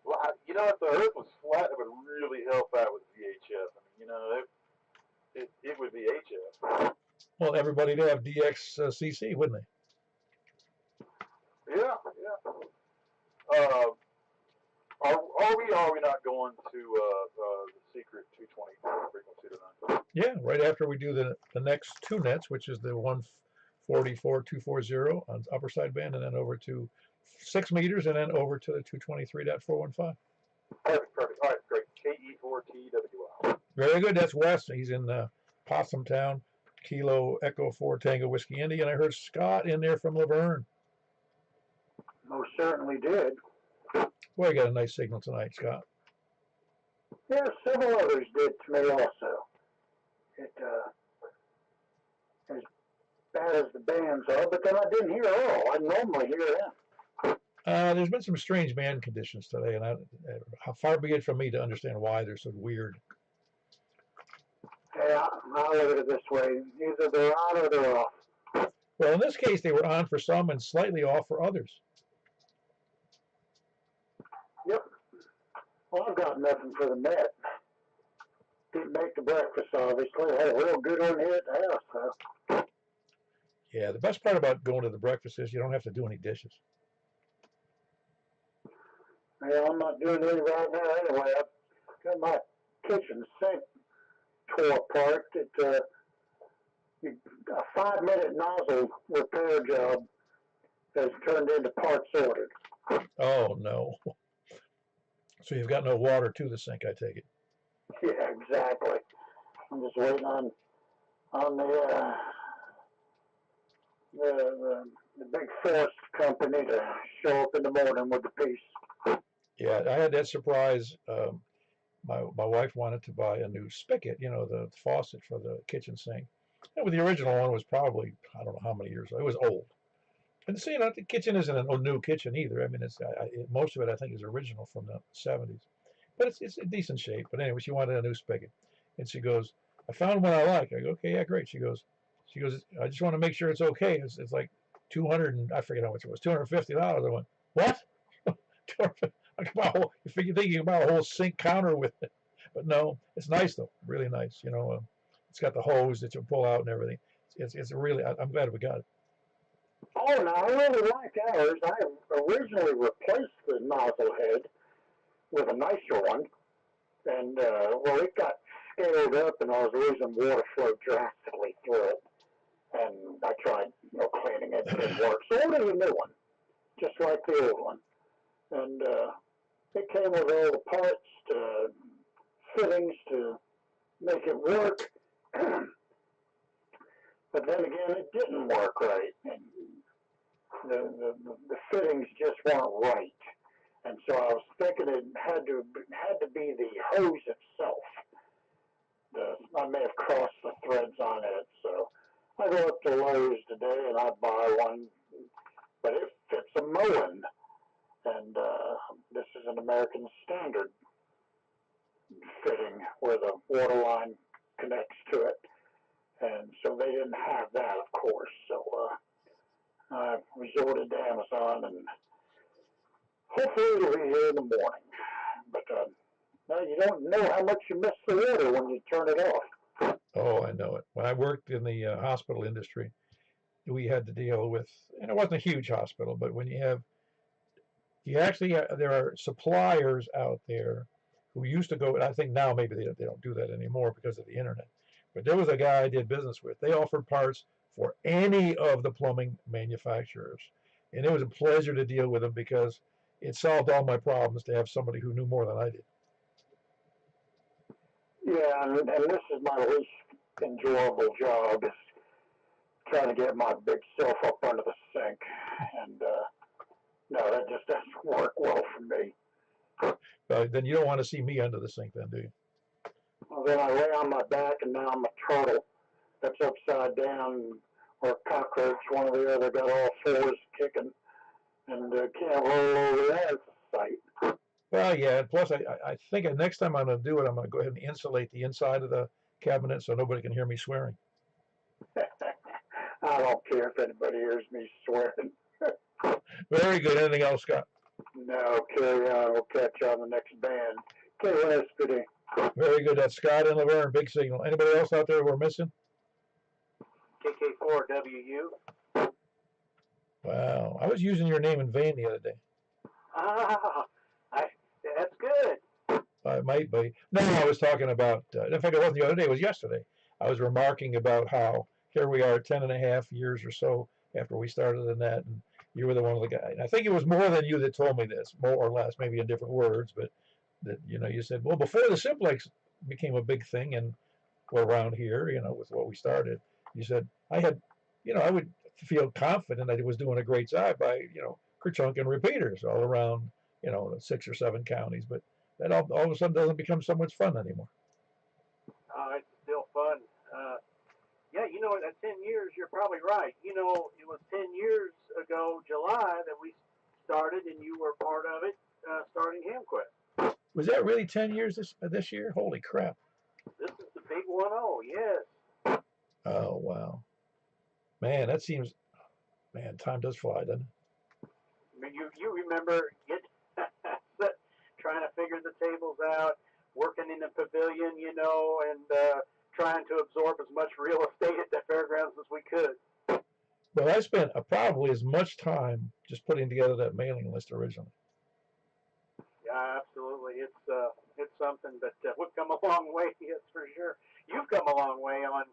Well, if the Earth was flat, it would really help out with VHF. I mean, it would be HF. Well, everybody would have DXCC, wouldn't they? Yeah. Are we not going to the secret 220 frequency tonight? Yeah, right after we do the next 2 nets, which is the 144.240 on upper sideband, and then over to 6 meters, and then over to the 223.415. Perfect. All right, great. KE4TWI. Very good. That's West. He's in Possum Town, Kilo Echo 4 Tango Whiskey Indy, and I heard Scott in there from Laverne. Most certainly did. Boy, you got a nice signal tonight, Scott. Yeah, several others did to me also. It, as bad as the bands are, but then I didn't hear all. I normally hear them. There's been some strange band conditions today, and how far be it from me to understand why they're so weird. Yeah, I'll look at it this way. Either they're on or they're off. Well, in this case, they were on for some and slightly off for others. Yep. Well, I've got nothing for the net. Didn't make the breakfast, obviously. I had a real good one here at the house, so. Yeah, the best part about going to the breakfast is you don't have to do any dishes. Yeah, I'm not doing any right now anyway. I've got my kitchen sink tore apart. A 5-minute nozzle repair job has turned into parts ordered. Oh, no. So you've got no water to the sink, I take it. Yeah, exactly. I'm just waiting on the big forest company to show up in the morning with the piece. Yeah, I had that surprise. My wife wanted to buy a new spigot, you know, the faucet for the kitchen sink. And the original one was probably, I don't know how many years old. It was old. And so, you know, the kitchen isn't a new kitchen either. I mean, most of it I think is original from the 70s, but it's in decent shape. But anyway, she wanted a new spigot, and she goes, "I found one I like." I go, "Okay, yeah, great." She goes, "I just want to make sure it's okay." It's like 200 and I forget how much it was, $250. I went, "What?" You're thinking about a whole sink counter with it, but no, it's nice though, really nice. You know, it's got the hose that you pull out and everything. It's really. I'm glad we got it. Oh, no, I really like ours. I originally replaced the nozzle head with a nicer one, and well, it got scaled up, and I was losing water flow drastically through it. And I tried, cleaning it, it didn't work. So I ordered a new one, just like the old one, and it came with all the parts, fittings to make it work. But then again, it didn't work right. And the fittings just weren't right. And so I was thinking it had to be the hose itself. I may have crossed the threads on it. So I go up to Lowe's today and I buy one, but it fits a mowing. And this is an American Standard fitting where the water line connects to it. And so they didn't have that, of course. So I resorted to Amazon, and hopefully it'll be here in the morning. But you don't know how much you miss the water when you turn it off. Oh, I know it. When I worked in the hospital industry, we had to deal with, and it wasn't a huge hospital, but when there are suppliers out there who used to go, and I think now maybe they don't do that anymore because of the internet. But there was a guy I did business with. They offered parts for any of the plumbing manufacturers. And it was a pleasure to deal with them because it solved all my problems to have somebody who knew more than I did. Yeah, and this is my least enjoyable job, is trying to get my big self up under the sink. And no, that just doesn't work well for me. Then you don't want to see me under the sink then, do you? Well, then I lay on my back, and now I'm a turtle that's upside down, or a cockroach, one or the other, got all fours kicking, and can't roll over that. It's a sight. Well, yeah. Plus, I think next time I'm going to do it, I'm going to go ahead and insulate the inside of the cabinet so nobody can hear me swearing. I don't care if anybody hears me swearing. Very good. Anything else, Scott? No, carry on. We'll catch you on the next band. KSPD. Very good. That's Scott and Laverne, Big Signal. Anybody else out there we're missing? KK4WU. Wow. I was using your name in vain the other day. That's good. I might be. No, I was talking about, in fact, it wasn't the other day, it was yesterday. I was remarking about how here we are 10.5 years or so after we started the net, and you were the one of the guys. And I think it was more than you that told me this, more or less, maybe in different words, but that, you said, well, before the Simplex became a big thing and around here, with what we started, you said, I would feel confident that it was doing a great job by, kerchunking repeaters all around, 6 or 7 counties, but that all of a sudden doesn't become so much fun anymore. It's still fun. Yeah, at 10 years, you're probably right. It was 10 years ago, July, that we started, and you were part of it, starting HamQuest. Was that really 10 years this year? Holy crap. This is the big 1-0, yes. Oh, wow. Man, time does fly, doesn't it? I mean, you remember trying to figure the tables out, working in the pavilion, and trying to absorb as much real estate at the fairgrounds as we could. Well, I spent probably as much time just putting together that mailing list originally. Yeah, absolutely. It's something that we've come a long way. Yes, for sure. You've come a long way on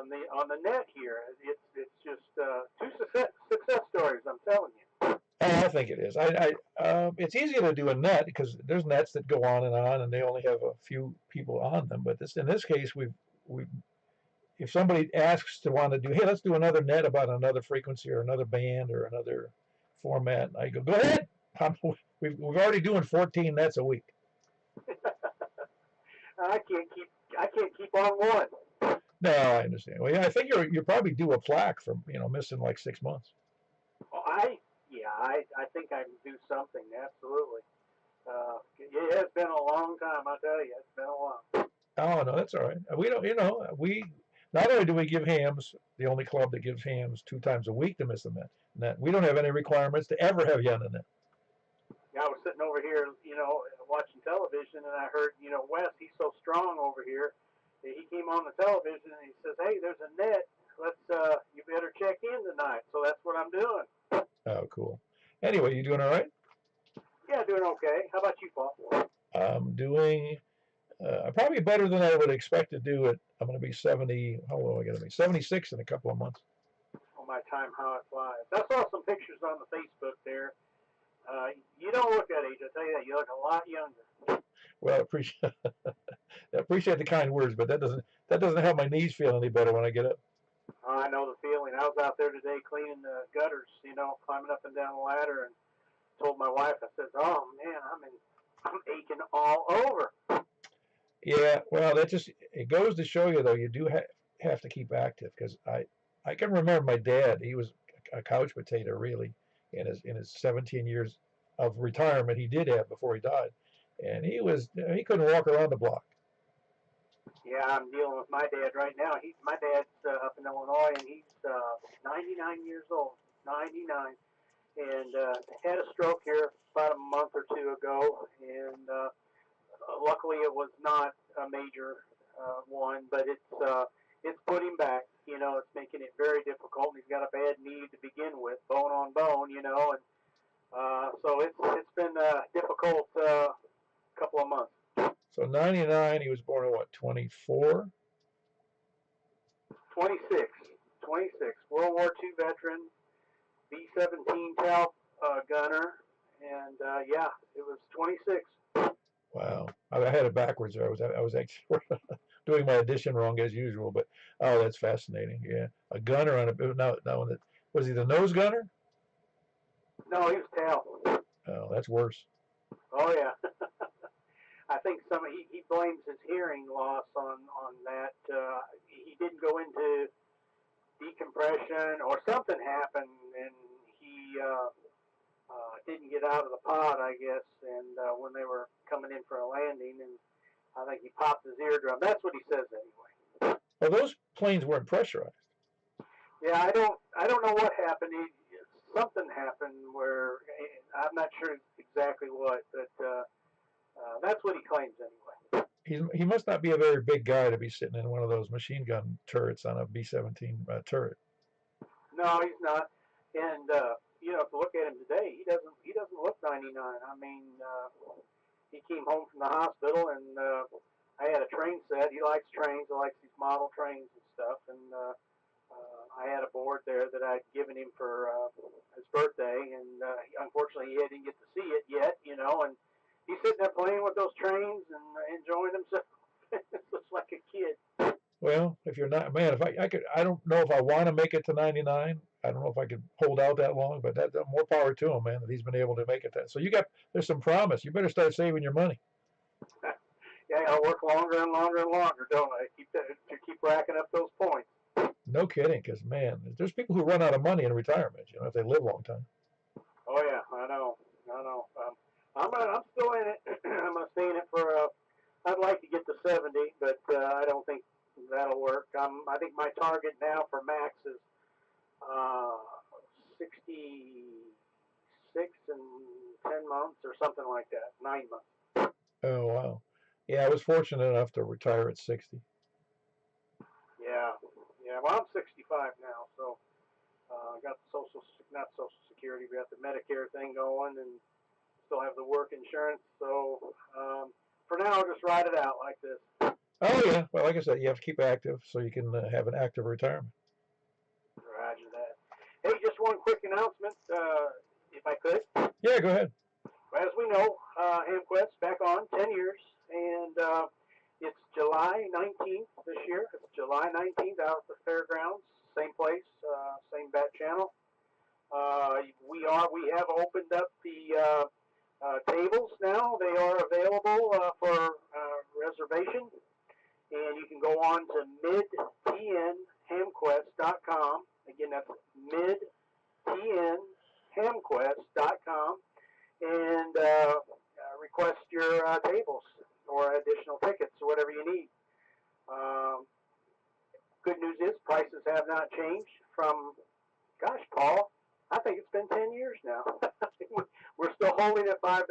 the net here. It's just 2 success stories. I'm telling you. I think it is. It's easier to do a net because there's nets that go on, and they only have a few people on them. But in this case, if somebody asks to want to do, hey, let's do another net about another frequency or another band or another format, I go ahead. We're already doing 14 nets a week. I can't keep on one. No, I understand. Well, yeah, I think you're probably due a plaque for missing like 6 months. Oh, I think I can do something. Absolutely. It has been a long time. I tell you, it's been a while. Oh no, that's all right. We don't. We not only do we give hams, the only club that gives hams 2 times a week to miss the net. We don't have any requirements to ever have you on the net. Yeah, I was sitting over here, watching television, and I heard, Wes, he's so strong over here. He came on the television and he says, "Hey, there's a net. You better check in tonight." So that's what I'm doing. Oh, cool. Anyway, you doing all right? Yeah, doing okay. How about you, Paul? I'm doing probably better than I would expect to do. I'm going to be 70. How old am I going to be? 76 in a couple of months. Oh, my time, how it flies. I saw some pictures on the Facebook there. You don't look that age. I tell you that. You look a lot younger. Well, I appreciate the kind words, but that doesn't help my knees feel any better when I get up. Oh, I know the feeling. I was out there today cleaning the gutters, climbing up and down the ladder, and told my wife, I said, "Oh man, I'm aching all over." Yeah, well, it goes to show you though, you do have to keep active, because I can remember my dad. He was a couch potato really in his 17 years of retirement he did have before he died, and he couldn't walk around the block. Yeah, I'm dealing with my dad right now. My dad's up in Illinois, and he's 99 years old. 99. And had a stroke here about a month or two ago, and luckily it was not a major one, but it's put him back. It's making it very difficult. He's got a bad knee to begin with, bone on bone, and so it's been a difficult couple of months. So 99, he was born in what, 24? 26. World War II veteran, B-17 Tal gunner, and yeah, it was 26. Wow, I had it backwards there. I was actually doing my addition wrong as usual, but oh, that's fascinating. Yeah, a gunner on a now was he the nose gunner? No, he was Tal. Oh, that's worse. Oh yeah. I think he blames his hearing loss on that. He didn't go into decompression, or something happened, and he didn't get out of the pod, I guess. And when they were coming in for a landing, and I think he popped his eardrum. That's what he says anyway. Well, those planes weren't pressurized. Yeah, I don't know what happened. Something happened where I'm not sure exactly what, but that's what he claims anyway. He must not be a very big guy to be sitting in one of those machine gun turrets on a B-17 turret. No, he's not. And if you look at him today, he doesn't look 99. I mean, he came home from the hospital, and I had a train set. He likes trains. He likes these model trains and stuff. And I had a board there that I'd given him for his birthday, and unfortunately, he didn't get to see it yet. And he's sitting there playing with those trains and enjoying himself. Looks like a kid. Well, if you're not, man, if I don't know if I want to make it to 99. I don't know if I could hold out that long, but that more power to him, man, that he's been able to make it that. So there's some promise. You better start saving your money. Yeah, I'll work longer and longer and longer, don't I? Keep racking up those points. No kidding, because man, there's people who run out of money in retirement. If they live a long time. Oh yeah, I know. I'm still in it. I'm gonna stay in it for. I'd like to get to 70, but I don't think that'll work. I think my target now for max is 66 and 10 months or something like that. 9 months. Oh wow. Yeah, I was fortunate enough to retire at 60. Yeah. Well, I'm 65 now, so I got the not Social Security, we got the Medicare thing going, and still have the work insurance. So for now, I'll just ride it out like this. Oh yeah. Well, like I said, you have to keep active so you can have an active retirement. Roger that. Hey, just one quick announcement, if I could. Yeah, go ahead. As we know, HamQuest back on 10 years, and It's July 19th this year. It's July 19th out at the fairgrounds. Same place, same bat channel. We have opened up the tables now. They are available for reservation, and you can go on to midtnhamquest.com. Again, that's midtnhamquest.com, and request your tables or additional tickets or whatever you need. Good news is prices have not changed from, gosh, Paul, I think it's been 10 years now. We're still holding at $5.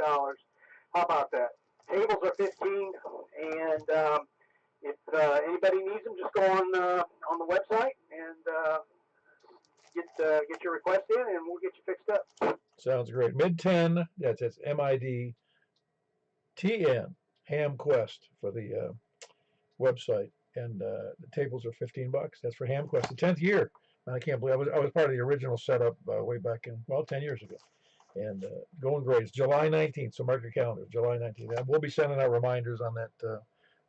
How about that? Tables are $15, and if anybody needs them, just go on the website and get your request in, and we'll get you fixed up. Sounds great. Mid-10, that's MIDTN, Ham Quest for the website. And the tables are $15. That's for Ham Quest, the 10th year. And I can't believe I was part of the original setup way back in, 10 years ago. And going great. It's July 19th, so mark your calendar, July 19th. And we'll be sending out reminders on that,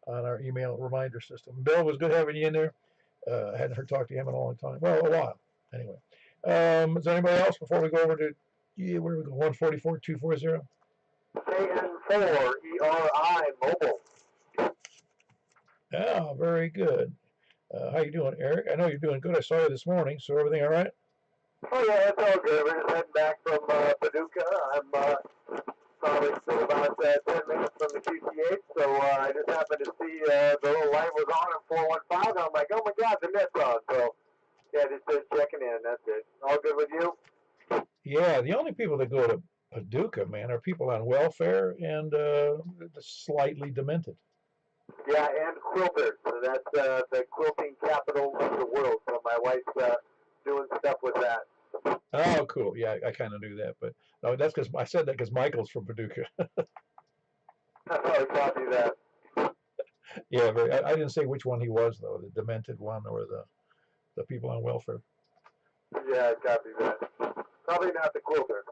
on our email reminder system. Bill, it was good having you in there. I hadn't heard talk to him in a long time. Well, a while, anyway. Is there anybody else before we go over to, where do we go, 144, 240? KN4 ERI Mobile. Yeah, very good. How you doing, Eric? I know you're doing good. I saw you this morning, so everything all right? Oh yeah, it's all good. We're just heading back from Paducah. I'm probably still about 10 minutes from the QTH, so I just happened to see the little light was on at 415. And I'm like, oh my God, the net's on. So yeah, just checking in. That's it. All good with you? Yeah, the only people that go to Paducah, man, are people on welfare and slightly demented. Yeah, and quilters. So that's the quilting capital of the world. So my wife's doing stuff with that. Oh, cool. Yeah, I kind of knew that, but no, that's because I said that because Michael's from Paducah. I probably copy that. Yeah, I didn't say which one he was though, the demented one or the people on welfare. Yeah, I copy that. Probably not the quilter.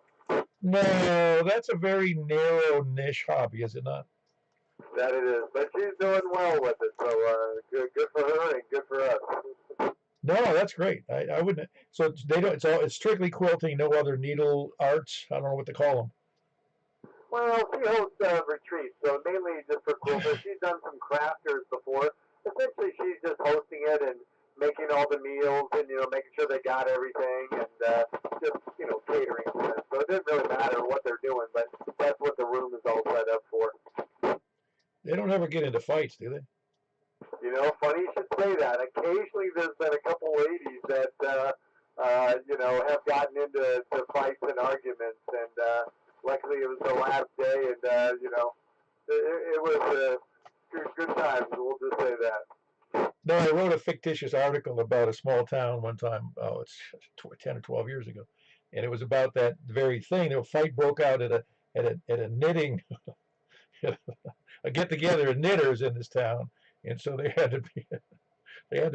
No, that's a very narrow niche hobby, is it not? That it is, but she's doing well with it, so good for her and good for us. No, that's great. I wouldn't. So they don't. It's strictly quilting, no other needle arts. I don't know what to call them. Well, she hosts retreats, so mainly just for quilters. She's done some crafters before. Essentially, she's just hosting it and making all the meals and making sure they got everything and just catering to them. So it doesn't really matter what they're doing, but that's what the room is all set up for. They don't ever get into fights, do they? Funny you should say that. Occasionally, there's been a couple ladies that have gotten into fights and arguments, and luckily it was the last day, and it was good times. We'll just say that. No, I wrote a fictitious article about a small town one time. Oh, it's 10 or 12 years ago, and it was about that very thing. A fight broke out at a knitting, a get together of knitters in this town, and so they had to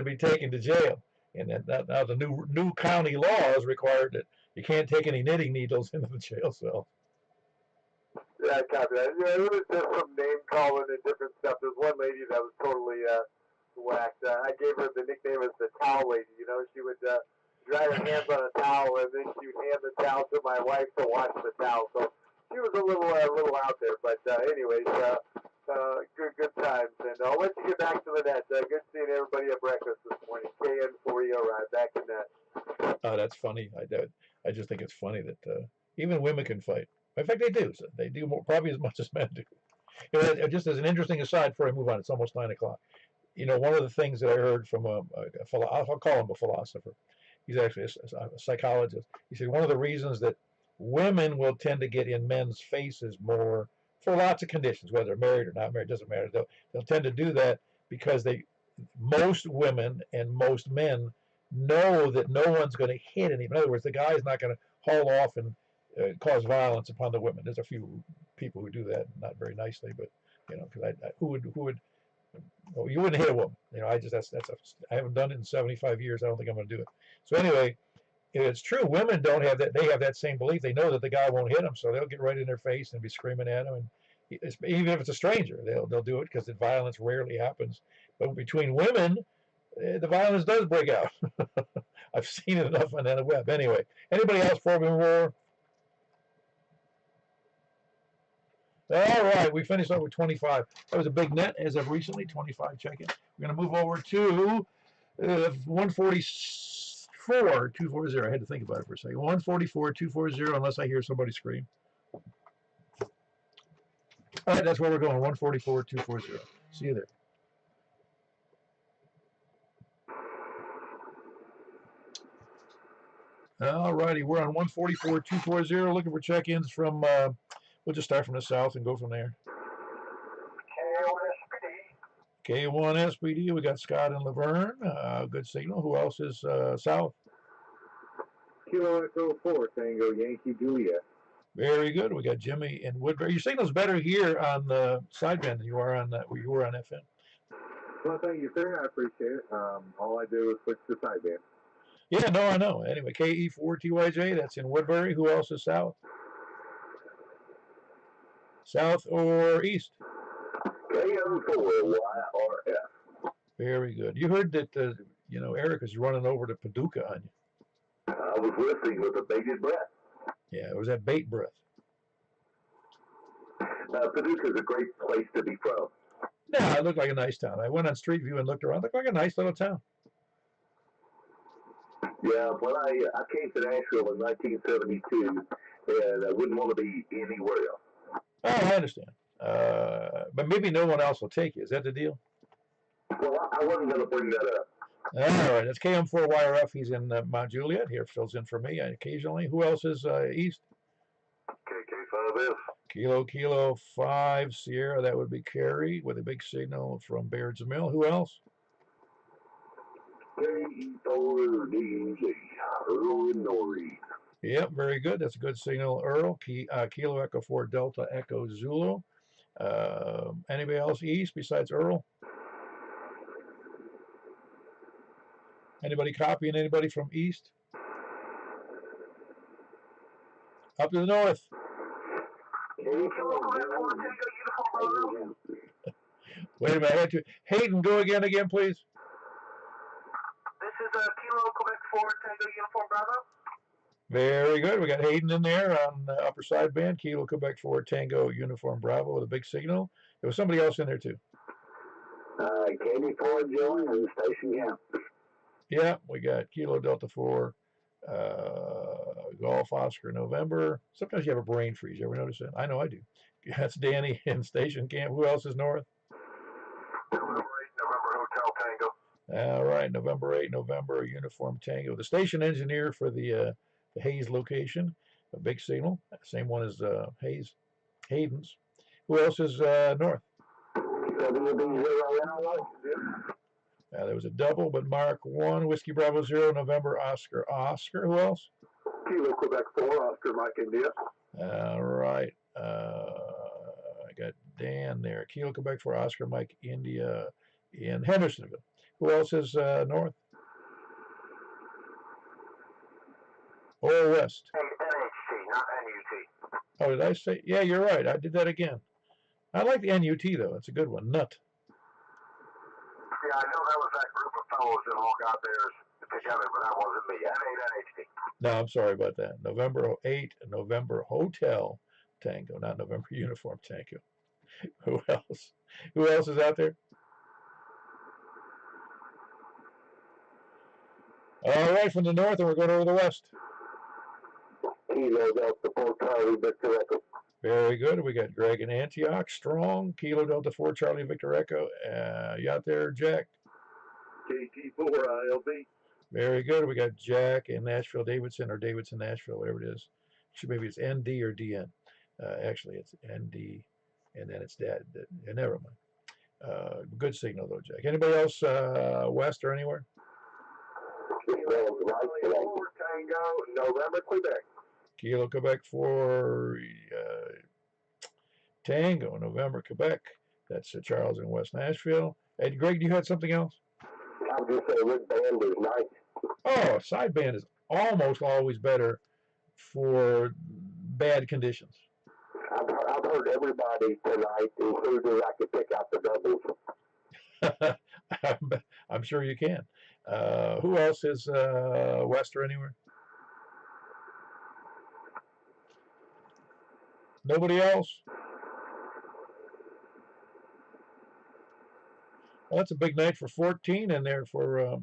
be taken to jail. And now the new county laws required that you can't take any knitting needles into the jail cell. Yeah, I copy that. It was just some name calling and different stuff. There's one lady that was totally whacked. I gave her the nickname as the towel lady. She would dry her hands on a towel, and then she would hand the towel to my wife to wash the towel. So she was a little out there. But anyways, good times. And I'll let you get back to the net. Good seeing everybody at breakfast this morning. KN4ERI, back in net. Oh, that's funny. I just think it's funny that even women can fight. In fact, they do. So they do probably as much as men do. Just as an interesting aside before I move on, it's almost 9 o'clock. One of the things that I heard from I'll call him a philosopher. He's actually a psychologist. He said one of the reasons that women will tend to get in men's faces more for lots of conditions, whether they're married or not married, doesn't matter. They'll tend to do that because most women and most men know that no one's going to hit anyone. In other words, the guy's not going to haul off and cause violence upon the women. There's a few people who do that, not very nicely, but because who would well, you wouldn't hit a woman. I haven't done it in 75 years. I don't think I'm going to do it. So anyway, it's true. Women don't have that. They have that same belief. They know that the guy won't hit them, so they'll get right in their face and be screaming at him. Even if it's a stranger, they'll do it because the violence rarely happens. But between women, the violence does break out. I've seen it enough on the web. Anyway, anybody else before we move over? All right, we finished up with 25. That was a big net as of recently, 25 check-in. We're going to move over to 144, 240. I had to think about it for a second. 144, 240, unless I hear somebody scream. All right, that's where we're going, 144, 240. See you there. All righty, we're on 144, 240, looking for check-ins from, we'll just start from the south and go from there. K1 SPD, we got Scott and Laverne, good signal. Who else is south? Kilo Echo 4, Tango Yankee Juliet. Very good. We got Jimmy and Woodbury. Your signal's better here on the sideband than you are on where you were on FM. Well, thank you, sir. I appreciate it. All I do is switch to sideband. Yeah, no, I know. Anyway, KE4TYJ, that's in Woodbury. Who else is south? South or east? KO4YRF. Very good. You heard that, Eric is running over to Paducah on you. I was listening with a bated breath. Yeah, it was that bait breath. Paducah is a great place to be from. No, it looked like a nice town. I went on Street View and looked around. It looked like a nice little town. Yeah, well, I came to Nashville in 1972, and I wouldn't want to be anywhere else. Oh, I understand. But maybe no one else will take you. Is that the deal? Well, I wasn't going to bring that up. All right, that's KM4YRF. He's in Mount Juliet. Here fills in for me occasionally. Who else is east? KK5S. Kilo 5 Sierra. That would be Carrie with a big signal from Baird's Mill. Who else? KE4DZ. Earl and Nori. Yep, very good. That's a good signal, Earl. Kilo Echo 4 Delta Echo Zulu. Anybody else east besides Earl? Anybody copying anybody from east? Up to the north. Wait a minute. I had to. Hayden, go again, please. This is Kilo Quebec 4 Tango Uniform Bravo. Very good. We got Hayden in there on the upper sideband. Kilo Quebec 4 Tango Uniform Bravo with a big signal. There was somebody else in there too. KD4 Joey and the station camp. Yeah, we got Kilo Delta 4 Golf Oscar November. Sometimes you have a brain freeze. You ever notice that? I know I do. That's Danny in station camp. Who else is north? November 8, November Hotel Tango. All right, November 8, November Uniform Tango. The station engineer for the Hayes location, a big signal, same one as Hayden's. Who else is north? There was a double, but Mark 1, Whiskey Bravo 0, November Oscar. Who else? Kilo Quebec 4, Oscar Mike India. All right. I got Dan there. Kilo Quebec 4, Oscar Mike India in Hendersonville. Who else is north? Or west? NHT, not NUT. Oh, did I say? Yeah, you're right. I did that again. I like the NUT, though. It's a good one. Nut. Yeah, I know that was that group of fellows that all got theirs together, but that wasn't me. N8 NHT. No, I'm sorry about that. November 8, November Hotel Tango, not November Uniform Tango. Who else? Who else is out there? All right, from the north, and we're going over the west. Kilo Delta 4 Charlie Victor Echo. Very good. We got Greg in Antioch, strong. Kilo Delta 4 Charlie Victor Echo. You out there, Jack? KT4 ILB. Very good. We got Jack in Nashville, Davidson, or Davidson, Nashville, whatever it is. Maybe it's ND or DN. Actually, it's ND, and then it's that. Never mind. Good signal, though, Jack. Anybody else west or anywhere? Tango, November, Quebec. Kilo Quebec 4 Tango, November, Quebec. That's Charles in West Nashville. And Greg, you had something else? I was just saying, this band is nice. Oh, sideband is almost always better for bad conditions. I've heard everybody tonight, including I could pick out the doubles. I'm sure you can. Who else is west or anywhere? Nobody else? Well, that's a big night for 14 in there for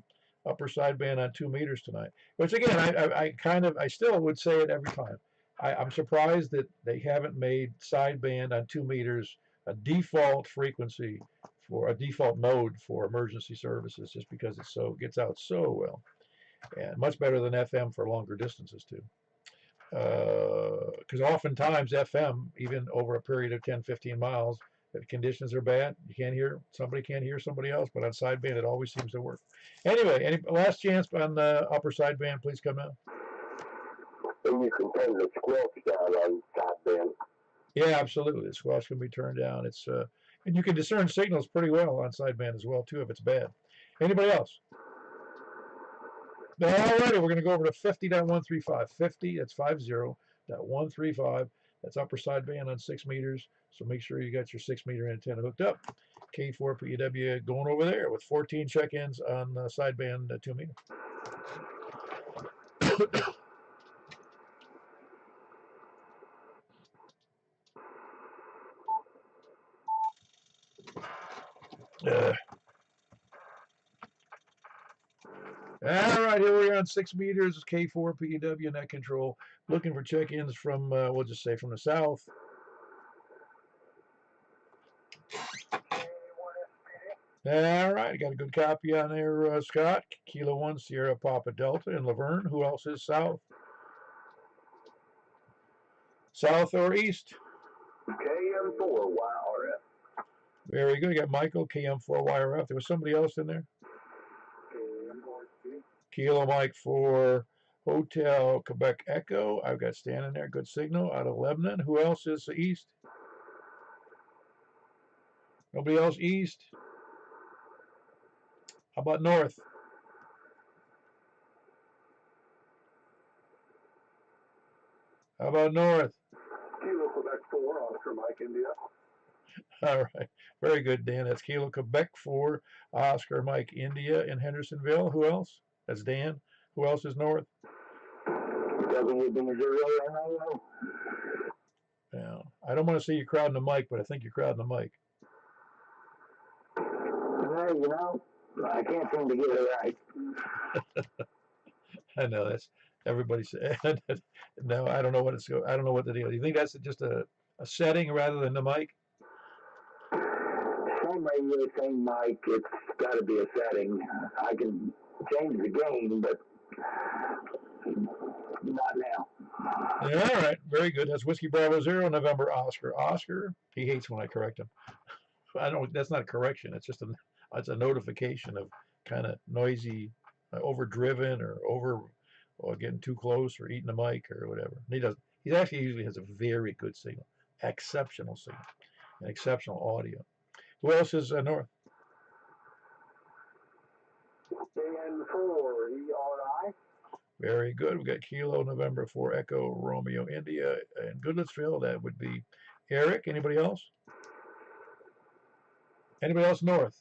upper sideband on 2 meters tonight. Which again, I still would say it every time. I'm surprised that they haven't made sideband on 2 meters a default frequency for a default mode for emergency services, just because it gets out so well, and much better than FM for longer distances too. Because oftentimes FM, even over a period of 10, 15 miles, if conditions are bad, somebody can't hear somebody else, but on sideband it always seems to work. Anyway, any last chance on the upper sideband, please come out. And you can turn the squelch down on sideband. Yeah, absolutely. The squelch can be turned down. It's and you can discern signals pretty well on sideband as well too if it's bad. Anybody else? All righty, we're going to go over to 50.135. 50, that's 50.135. That's upper sideband on 6 meters. So make sure you got your 6 meter antenna hooked up. K4 PEW going over there with 14 check-ins on sideband 2 meter. All right, here we are on 6 meters, K4 PEW net control. Looking for check-ins from, we'll just say from the south. All right, got a good copy on there, Scott. Kilo 1, Sierra Papa Delta in Laverne. Who else is south? South or east? KM4YRF. Very good. You got Michael, KM4YRF. There was somebody else in there? Kilo Mike for Hotel Quebec Echo. I've got Stan in there. Good signal out of Lebanon. Who else is east? Nobody else east? How about north? How about north? Kilo Quebec 4, Oscar Mike India. All right. Very good, Dan. That's Kilo Quebec 4, Oscar Mike India in Hendersonville. Who else? That's Dan. Who else is north? WB0. Yeah. I don't want to say you're crowding the mic, but I think you're crowding the mic. Well, I can't seem to get it right. I know that's everybody said. No, I don't know what I don't know what the deal. Do you think that's just a setting rather than the mic? Same radio, same mic. It's got to be a setting. I can change the gain, but not now. Yeah, all right, very good. That's Whiskey Bravo 0, November Oscar. Oscar, he hates when I correct him. I don't. That's not a correction. It's just it's a notification of kind of noisy, overdriven, or getting too close, or eating the mic, or whatever. And he doesn't. He actually usually has a very good signal, exceptional signal, and exceptional audio. Who else is north? KN4 ERI. Very good. We got Kilo November 4 Echo Romeo India in Goodlettsville. That would be Eric. Anybody else? Anybody else north?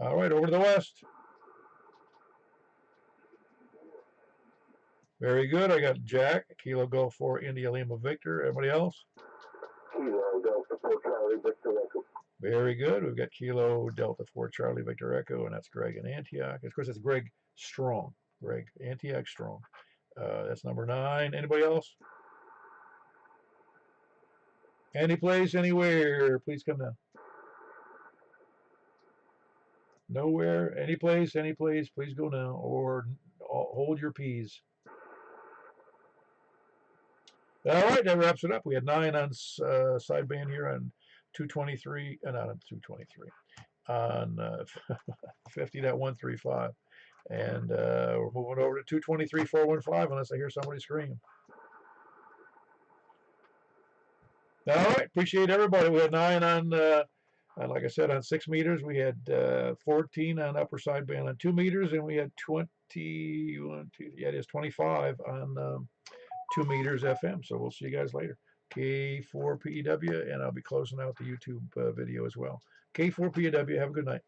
All right, over to the west. Very good. I got Jack, Kilo Golf 4 India Lima Victor. Everybody else? Kilo Delta 4 Charlie Victor Echo. Very good. We've got Kilo Delta 4 Charlie Victor Echo, and that's Greg in Antioch. Of course, that's Greg Strong. Greg Antioch Strong. That's number 9. Anybody else? Any place, anywhere, please come down. Nowhere, any place, please go now, or hold your peas. All right, that wraps it up. We had 9 on sideband here on 223, not on 223, on 50.135. And we're moving over to 223.415 unless I hear somebody scream. All right, appreciate everybody. We had 9 on, like I said, on 6 meters. We had 14 on upper sideband on 2 meters, and we had 25 on 2 meters FM. So we'll see you guys later. K4PEW, and I'll be closing out the YouTube video as well. K4PEW, have a good night.